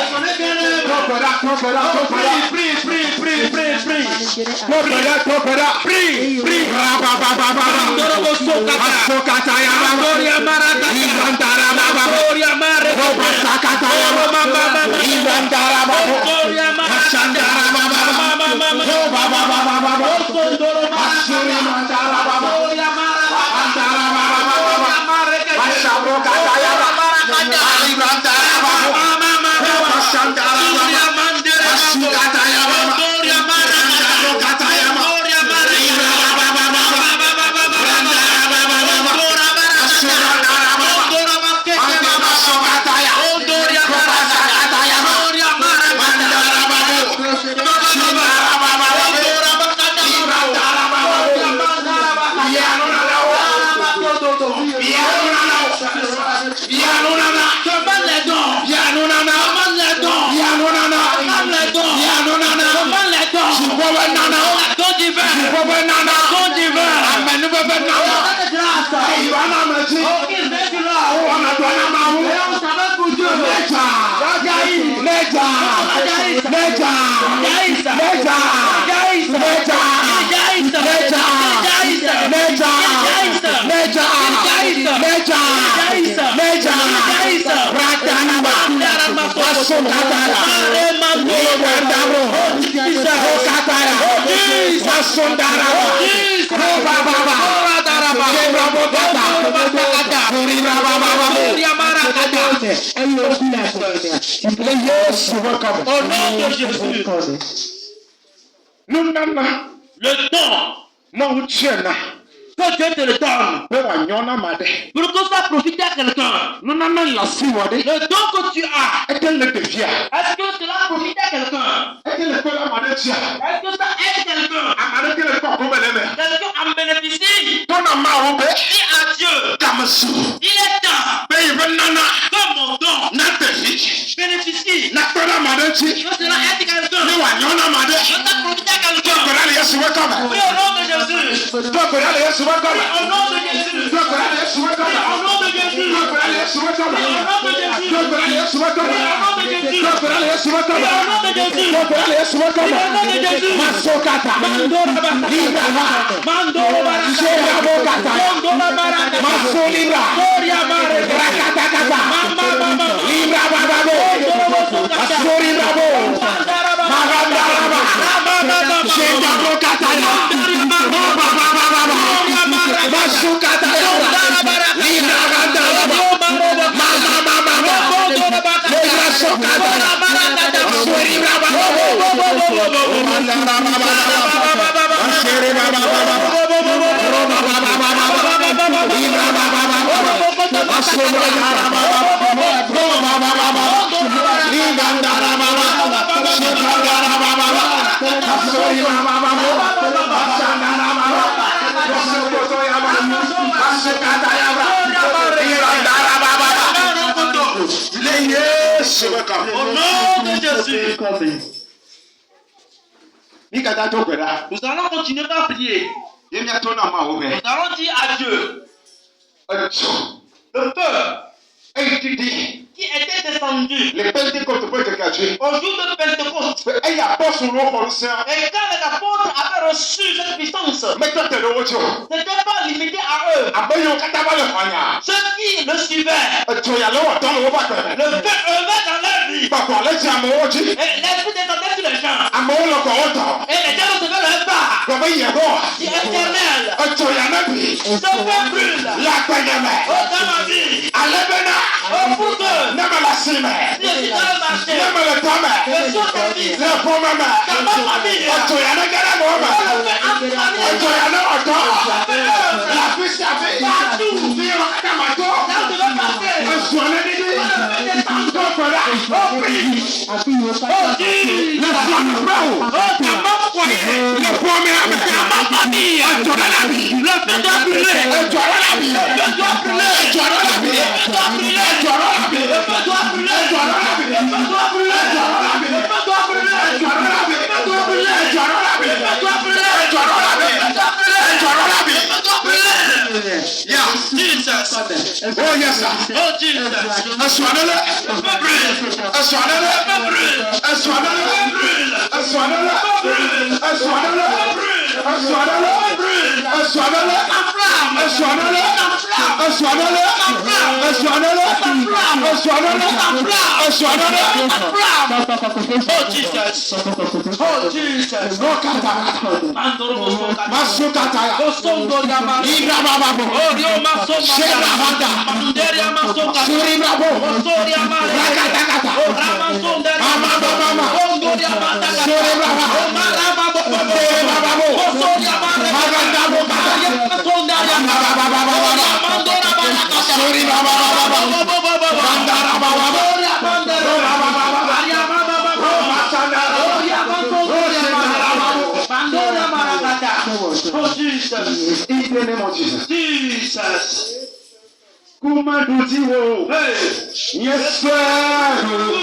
Le don que Dieu te le donne pour que ça profite à quelqu'un. Le don que tu as, est-ce que cela profite à quelqu'un? Est-ce que ça aide quelqu'un? Quelqu'un en bénéficie? Dis à Dieu, il est temps que mon don bénéficie. Que cela aide quelqu'un. Que ça profite à quelqu'un. Oui, au nom de Jésus. Oui, au nom de Jésus. Oui, au nom de Jésus. Oui, au nom de Jésus. Oui, au nom de Jésus. Oui, au nom de Jésus. Oui, au nom de Jésus. Oui, au nom de Jésus. Au nom de Jésus. Nous allons continuer à prier. Nous allons dire à Dieu. Le peuple qui était descendu au jour de Pentecôte. Et quand les apôtres avaient reçu cette puissance, ce n'était pas limité à eux. Ceux qui le suivaient, le feu levait dans leur vie. Et l'esprit descendait sur les gens. Et les gens recevaient leur part. Dit éternel, ce feu brûle. Oh, dans ma vie. Oh, pour que si je suis dans le marché, je suis ta vie, dans ma famille, partout, Oh yes, sir. Oh Jesus. Oh Jesus. In the name of Jesus. Jesus. Kumandutiwo. Yes, sir.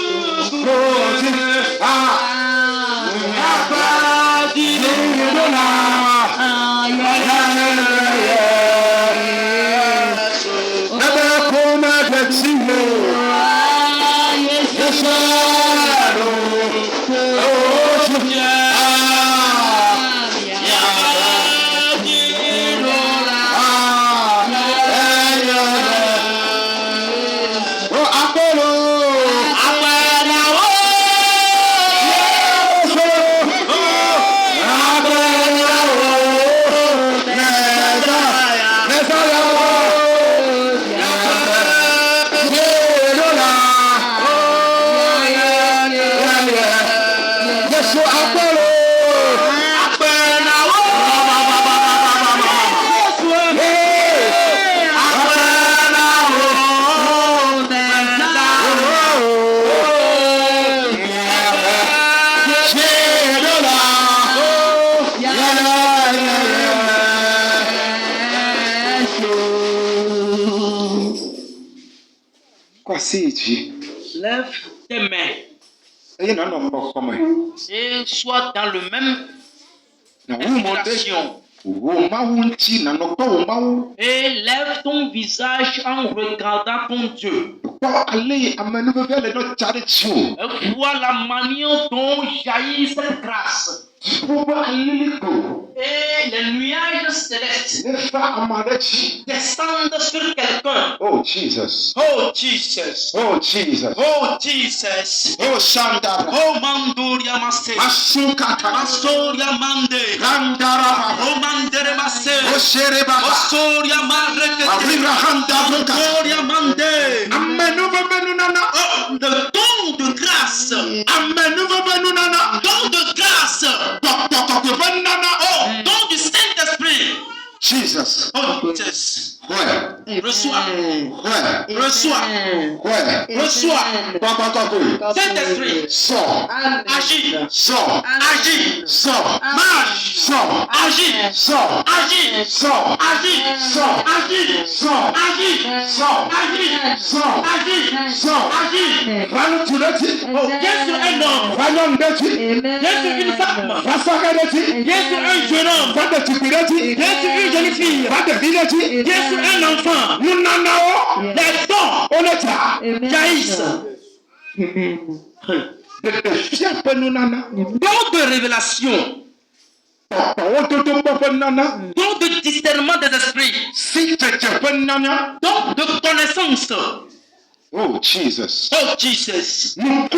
Lève tes mains et sois dans le même inspiration. Et lève ton visage en regardant ton Dieu. Et vois la manière dont jaillit cette grâce. Et les nuages célestes descendent sur quelqu'un. Oh Jesus. Oh Jesus. Oh Jesus. Oh Jesus. Oh Shandara. Oh Mandoria Masse. Masukata. Masoria Mande. Randara. Oh Mandere Masse. Oh Shereba. Masoria Mareke. Abrahanda. Masoria Mande. Amenuvenunana. Oh, le don de grâce. Amenuvenunana. Don de grâce. Oh, don du Saint-Esprit. Jesus. Oh, Jesus. Ouais. Reçois. Ouais. Reçois. Ouais. Reçois. Papa Kakou. Saint-Esprit. Sors. Agis. Sors. Agis. Sors. Marche. Sors. Agis. Sors. Agis. Sors. Agis. Sors. Agis. Sors. Agis. Sors. Agis. Sors. Agis. Sors. Agis. Vano tuleti. Oh, Jésus un homme. Vano ndeti. Jésus une femme. Vasagadeti. Jésus un jeune homme. Vano tukireti. Jésus une jeune fille. Vano vileti. Jésus un enfant. Nunanao. Les dons Oneta. jaillissent. Don de révélation. Don de discernement des esprits. Don de connaissance. Oh Jesus. Oh Jesus. Don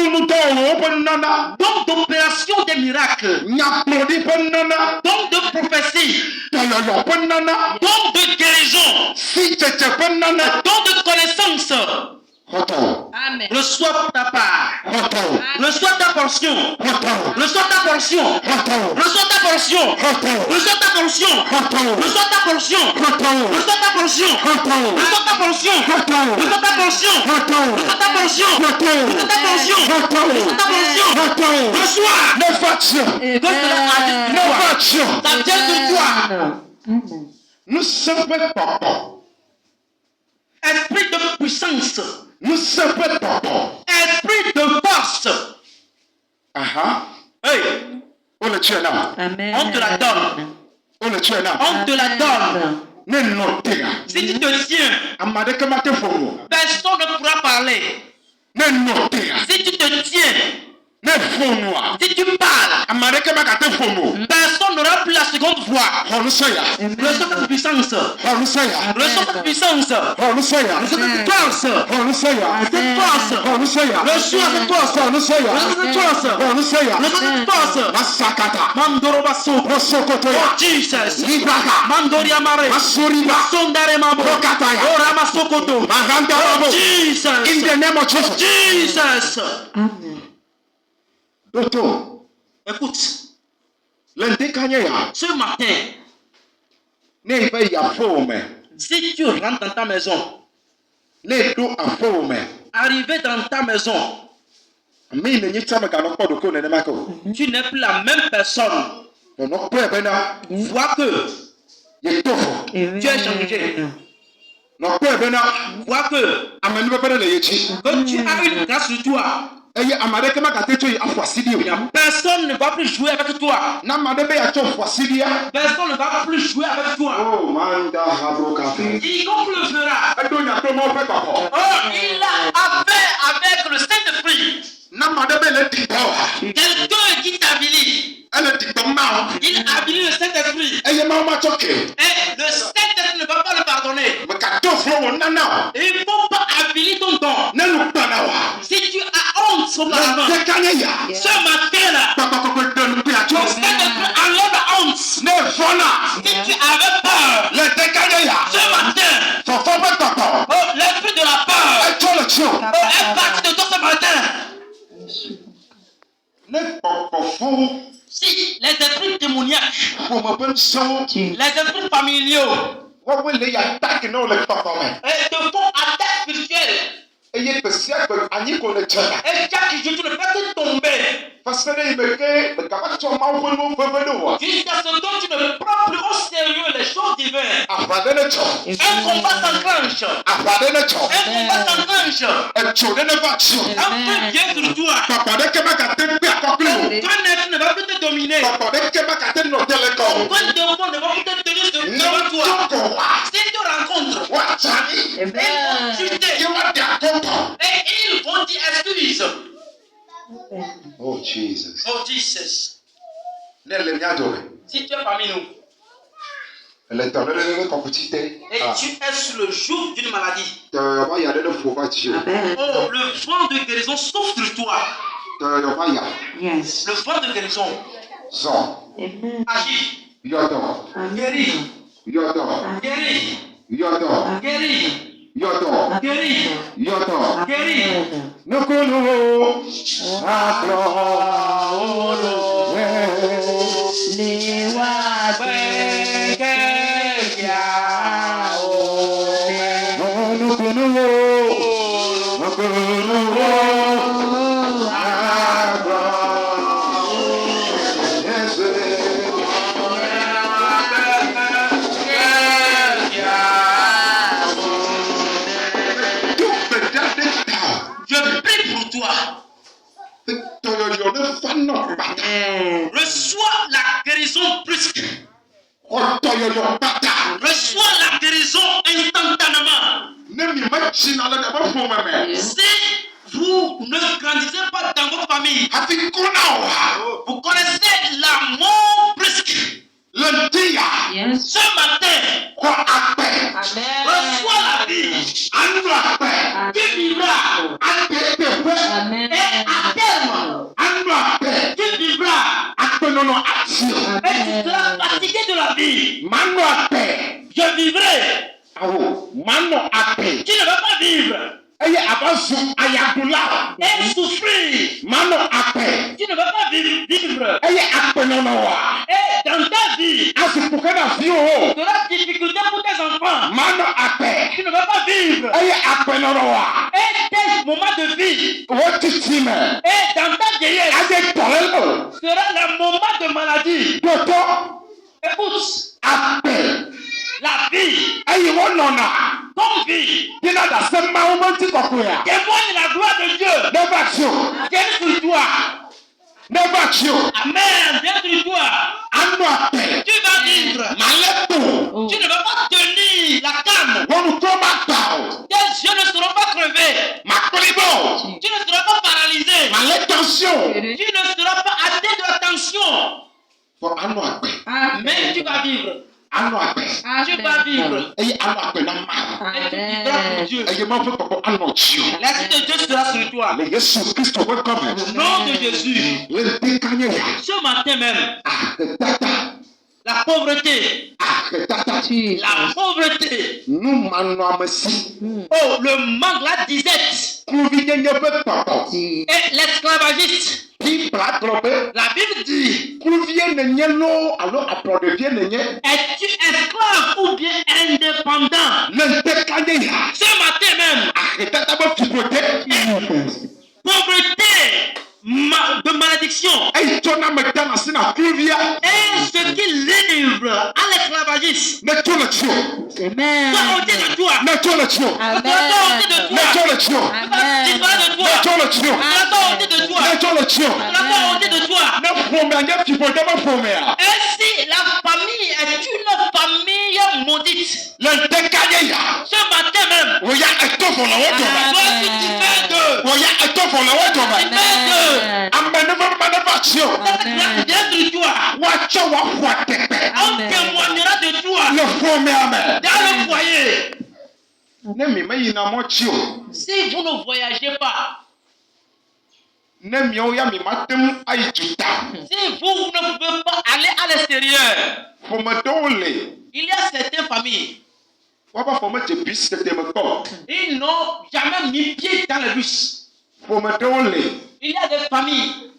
d'opération des miracles. Don de prophétie. Don de guérison. Don de connaissance. Roto. Amen. Reçois ta part. Roto. Reçois ta portion. Roto. Reçois ta portion. Roto. Reçois ta portion. Roto. Reçois ta portion. Roto. Reçois ta portion. Roto. Reçois ta portion. Roto. Reçois ta portion. Roto. Reçois ta portion. Roto. Reçois ta portion. Roto. Reçois ta portion. Roto. Reçois ta portion. Roto. Reçois. Néfaction. Que cela agisse sur toi. Néfaction. Ça vient sur toi. Amen. Nous sommes papa. Esprit de puissance. Nous sommes papa. Esprit de force. Aha. Hey, On le tue là. Amen. on te la donne. On le tue là. On te la donne. Ne notez. Si tu te tiens, Amade kamate fomo. personne ne pourra parler. Ne notez. Si tu te tiens, Ne fomo. si tu parles, Amade kamate fomo. personne n'aura plus la seconde voix. Honuseya. Reçois cette puissance. Honuseya. Reçois cette puissance. Honuseya. Reçois cette force. Honuseya. Cette force. Honuseya. Reçois cette force. Honuseya. Reçois cette force. Honuseya. Reçois cette force. Masakata. Mandoro basso. Rosokotoya. Oh Jesus. Libraga. Mandori amare. Masuriba. Sondare mabo. Rokataya. Ora masokoto. Maganda Oh babo. In Jesus. the name of Jesus. Jesus. Amen. Docteur, Écoute, lundi kanyaya. ce matin, Ne ibe ya fome. si tu rentres dans ta maison, Ne do afome. arrivé dans ta maison, Mi ne nyita me gano kodo ko ne mako. tu n'es plus la même personne. No pre bena. Vois que Ye tofo. Amen. tu es changé. No pre bena. Vois que Amani be bena le yechi. tu as une grâce sur toi. Eye amade kema ka techo yi afwasidi o. Personne ne va plus jouer avec toi. Na amade be ya cho afwasidi ya. Personne ne va plus jouer avec toi. Oh manda habro ka fe. Quiconque le fera. Edo nya to mo fe kako. Oh, il a fait avec le Saint-Esprit. Na amade be le ditawa. Quelqu'un qui t'habilite. Ele ditoma. Il habilite le Saint-Esprit. Eye ma ma choke. Et le Saint-Esprit ne va pas le pardonner. Me ka tofo wo nana. Il ne faut pas habiliter ton don. Ne lu pana wa. Si tu as honte auparavant, Le kanyaya. ce matin-là, Papa ko don ku ya cho. le Saint-Esprit enlève la honte. Ne fona. Si tu avais peur, Le kanyaya. ce matin, Fofo be papa. oh, l'esprit de la peur E cho le cho. oh, est parti de toi ce matin. Ne papa fo. Si les esprits démoniaques, Ko mo ben so. les esprits familiaux, Wa we le ya tak no le papa me. te font attaque spirituelle, Eye pesia ko anyi ko le chana. et chaque jour tu ne peux que tomber, Parce que il me que le gaba cho ma wo no fe no wa. jusqu'à ce que tu ne prends plus au sérieux les choses divines. Afade ne cho. Un combat s'enclenche. Afade ne cho. Un combat s'enclenche. E cho ne va cho. Un peu vient sur toi. Papa de ke ma ka te pe akoklo. Ton être ne va plus te dominer. Papa de ke ma ka te no tele ko. Ton démon ne va plus te tenir devant toi. No ko wa. Si tu rencontres, Wa chani. ils vont chuter Ye wa da ko. et ils vont dire excuse. Oh Jesus. Oh Jesus, Ne le nya do. si tu es parmi nous Le to le ko petite. et tu es sur le joug d'une maladie, Wa ya de fo ba ji. oh, le vent de guérison souffle sur toi. Yo ba ya. Yes. Le vent de guérison Zo. Amen. agit, Yo do. guérit, Yo do. guérit, Yo do. guérit, Yo do. guérit, Yo do. guérit. Nokolo. Akro. Je prie pour toi. Reçois la guérison brusque. Reçois la guérison instantanément. Si vous ne grandissez pas dans votre famille, vous connaissez l'amour brusque. Yes. Ce matin, reçois la vie qui vivra. Amen. Et à terme, qui vivra. Et tu seras fatigué de la vie. Je vivrai. Tu ne vas pas vivre. eye abazu ayagula et souffrir. mano akpe Tu ne vas pas vivre. eye akpe nonowa Et dans ta vie, asipuke na fi o tu auras difficulté pour tes enfants. mano akpe Tu ne vas pas vivre. eye akpe nonowa Et tes moments de vie, wo titi me et dans ta vieillesse, ade tɔlelo sera le moment de maladie. dɔtɔ Écoute, akpe la vie, eye wo nɔna ton vie, dina da se mawo be ti kɔkɔya témoigne la gloire de Dieu. never chill Viens sur toi. never chill Amen. Viens sur toi. anu akpe Tu vas vivre. maleto Tu ne vas pas tenir la calme. wɔnu tó ma ta o Tes yeux ne seront pas crevés. makolibo Tu ne seras pas paralysé. male tension Tu ne seras pas atteint de la tension. fɔ anu akpe Mais tu vas vivre. anu akpe Tu vas vivre. eye anu akpe na ma Et tu vivras pour Dieu. eye ma fɛ kɔkɔ anu tsi o L'Esprit de Dieu sera sur toi. le Yesu Kristo bɛ Au kɔmɛ nom de Jésus. le te kanye ya Ce matin même, ahedada la pauvreté. ahedada La pauvreté. nu ma nɔ ame si Oh, le manque, la disette. kluvi nyenye bɛ tɔtɔ Et l'esclavagiste. ti bla dɔrɔn bɛ La Bible dit, kluvie ne nye lo alo aprɔdevie ne nye es-tu esclave ou bien indépendant? le te kanye ya Ce matin même, ahedada bɛ fibote pauvreté de malédiction. eye tso na me dana si na kluvia Et ce qui livre à l'esclavagisme. ne tso le tsi o Sois ôté de toi. ne tso le tsi o Sois ôté de ne toi. tso le tsi o Disparaît de ne toi. tso le tsi o Sois ôté de toi. ne tso le tsi o Sois ôté de toi. ne ƒomea nye fibote be ƒomea Et si la famille est une famille maudite, le te kanye ya ce matin même, wo ya eto fɔ le wo dɔme toi tu fais de. wo ya eto fɔ le wo dɔme ame ne be ma ne va tsi o Viens sur toi. woatsɔ woaƒo atekpe On témoignera de toi le ƒomea me dans le foyer. ne mi me yina mɔ tsi o Si vous ne voyagez pas, ne miawo ya mi ma te ŋu ayi duta si vous ne pouvez pas aller à l'extérieur, ƒomeɖewo le il y a certaines familles, woaƒe ƒome dze bisi tete me kpɔ ils n'ont jamais mis pied dans le bus. ƒomeɖewo le Il y a des familles,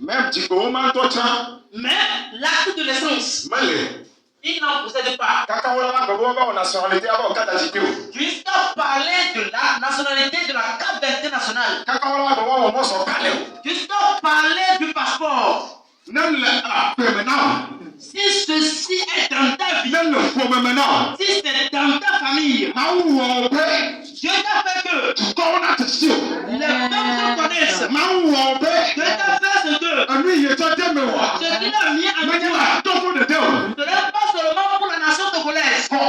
même dzigbewo ma ŋutɔ tsã mais l'acte de l'essence, mele ils n'en possèdent pas. kaka wo la be wo wɔ nationalité ava wo kata zikpui o Juste parler de la nationalité de la carte internationale. kaka wo la be wo wɔ mɔzɔ kalẹ o Juste parler du passeport. ne le aƒeme na Si ceci est dans ta vie, ne le ƒomeme na si c'est dans ta famille, mawu wɔ be Dieu t'a fait que dukɔwo na tesi o les peuples te connaissent. mawu wɔ be Dieu t'a fait ce que enu yi tsɔ de me wa ce qu'il a mis en menye toi, la tɔfo dede o ce n'est pas seulement pour la nation togolaise, kɔ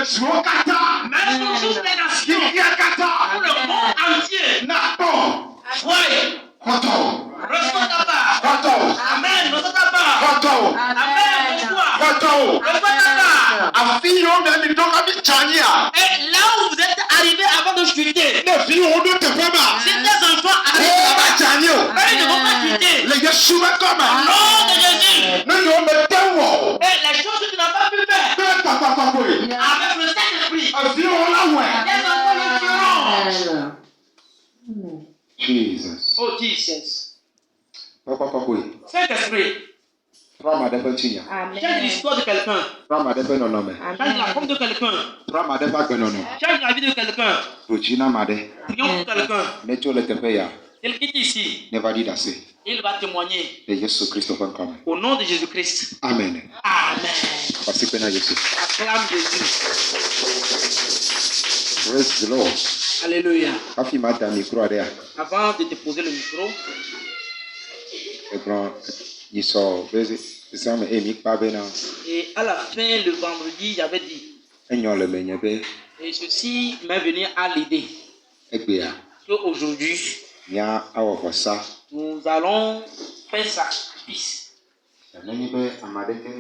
etuwo kata mais pour toutes les nations, yiyia kata pour le monde entier. na kpɔ Soyez, kɔtɔ o reçois ta part. kɔtɔ o Amen, reçois ta part. kɔtɔ o Amen, reçois. kɔtɔ o Reçois ta part. afi yi wo mɛ mi dɔ ka mi tsa nyi a Et là où vous êtes arrivé avant de chuter, ne fi wo do teƒe ma si tes enfants wo arrivent ba là-bas, tsa nyi o eux, ils ne vont pas chuter. le Yesu be Au kɔme nom de Jésus. ne yi wo me te wɔ o Et les choses que tu n'as pas pu faire bɛ kpakpakpako yi avec le Saint-Esprit, afi wo la wɛ. les enfants le feront. Jesus. Oh Jesus. Kpakpakpako yi Saint-Esprit, trɔ ama ɖe ƒe tsinya change l'histoire de quelqu'un, trɔ ama ɖe ƒe nɔnɔme change la forme de quelqu'un, trɔ ama ɖe ƒe agbenɔnɔ change la vie de quelqu'un. ɖo dzi na ama ɖe Prions pour quelqu'un. ne tso le teƒe ya Il quitte ici, ne va ɖi ɖe asi il va témoigner le Yesu Kristo ƒe ŋkɔme. au nom de Jésus-Christ. Amen. Amen. Asikpe na Yesu. Acclame Jésus. Praise the Lord. Alléluia. Hafi ma da mikro aɖea Avant de déposer le micro, egblɔ nyisɔ be zãme mi kpa bena et à la fin, le vendredi, j'avais dit, enyɔ le menye be et ceci m'est venu à l'idée, egbea qu'aujourd'hui, mía awɔ vɔsa nous allons faire sacrifice. nenye be ame aɖeke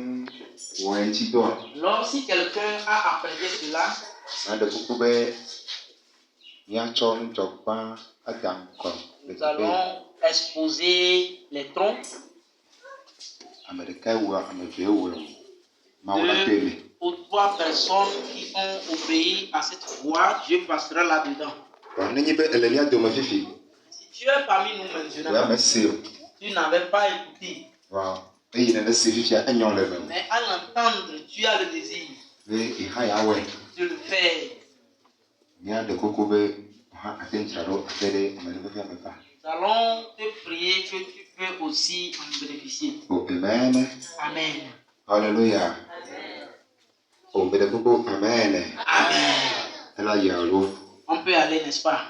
wɔ eŋuti dɔa Alors, si quelqu'un a apprécié cela, naɖe kuku be míatsɔ nudzɔgbã ada ŋkɔ le nous teƒe allons exposer les troncs ame ɖeka wu ame eve wu mawu la te me aux 3 personnes qui ont obéi à cette voix. Dieu passera là-dedans. Si tu es parmi nous maintenant, tu n'avais pas écouté. Mais à l'entendre, tu as le désir de le faire. Nous allons te prier que tu peux aussi en bénéficier. Amen. Amen. Hallelujah. Amen. Amen. On peut aller, n'est-ce pas?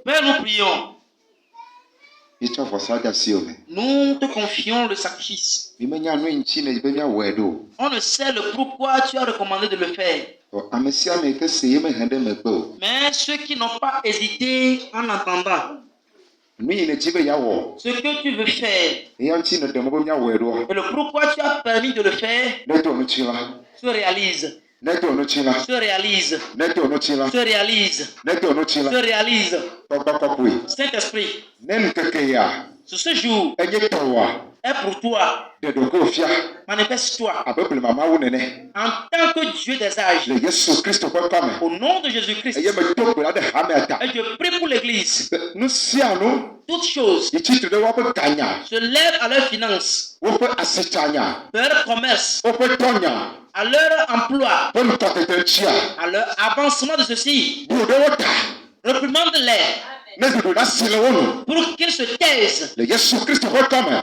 Père, nous prions. Nous te confions le sacrifice. On ne sait le pourquoi tu as recommandé de le faire. Mais ceux qui n'ont pas hésité en entendant ce que tu veux faire et le pourquoi tu as permis de le faire se réalise. Se réalise. Se réalise. Se réalise. Saint-Esprit, ce jour est pour toi. Manifeste-toi en tant que Dieu des âges. Au nom de Jésus-Christ. Et je prie pour l'Église. Toutes choses se lèvent à leurs finances, leur commerce, à leur emploi, à leur avancement de ceci. Reprimande-les pour qu'ils se taisent.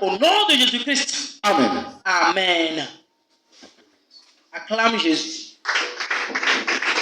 Au nom de Jésus-Christ. Amen. Amen. Acclame Jésus.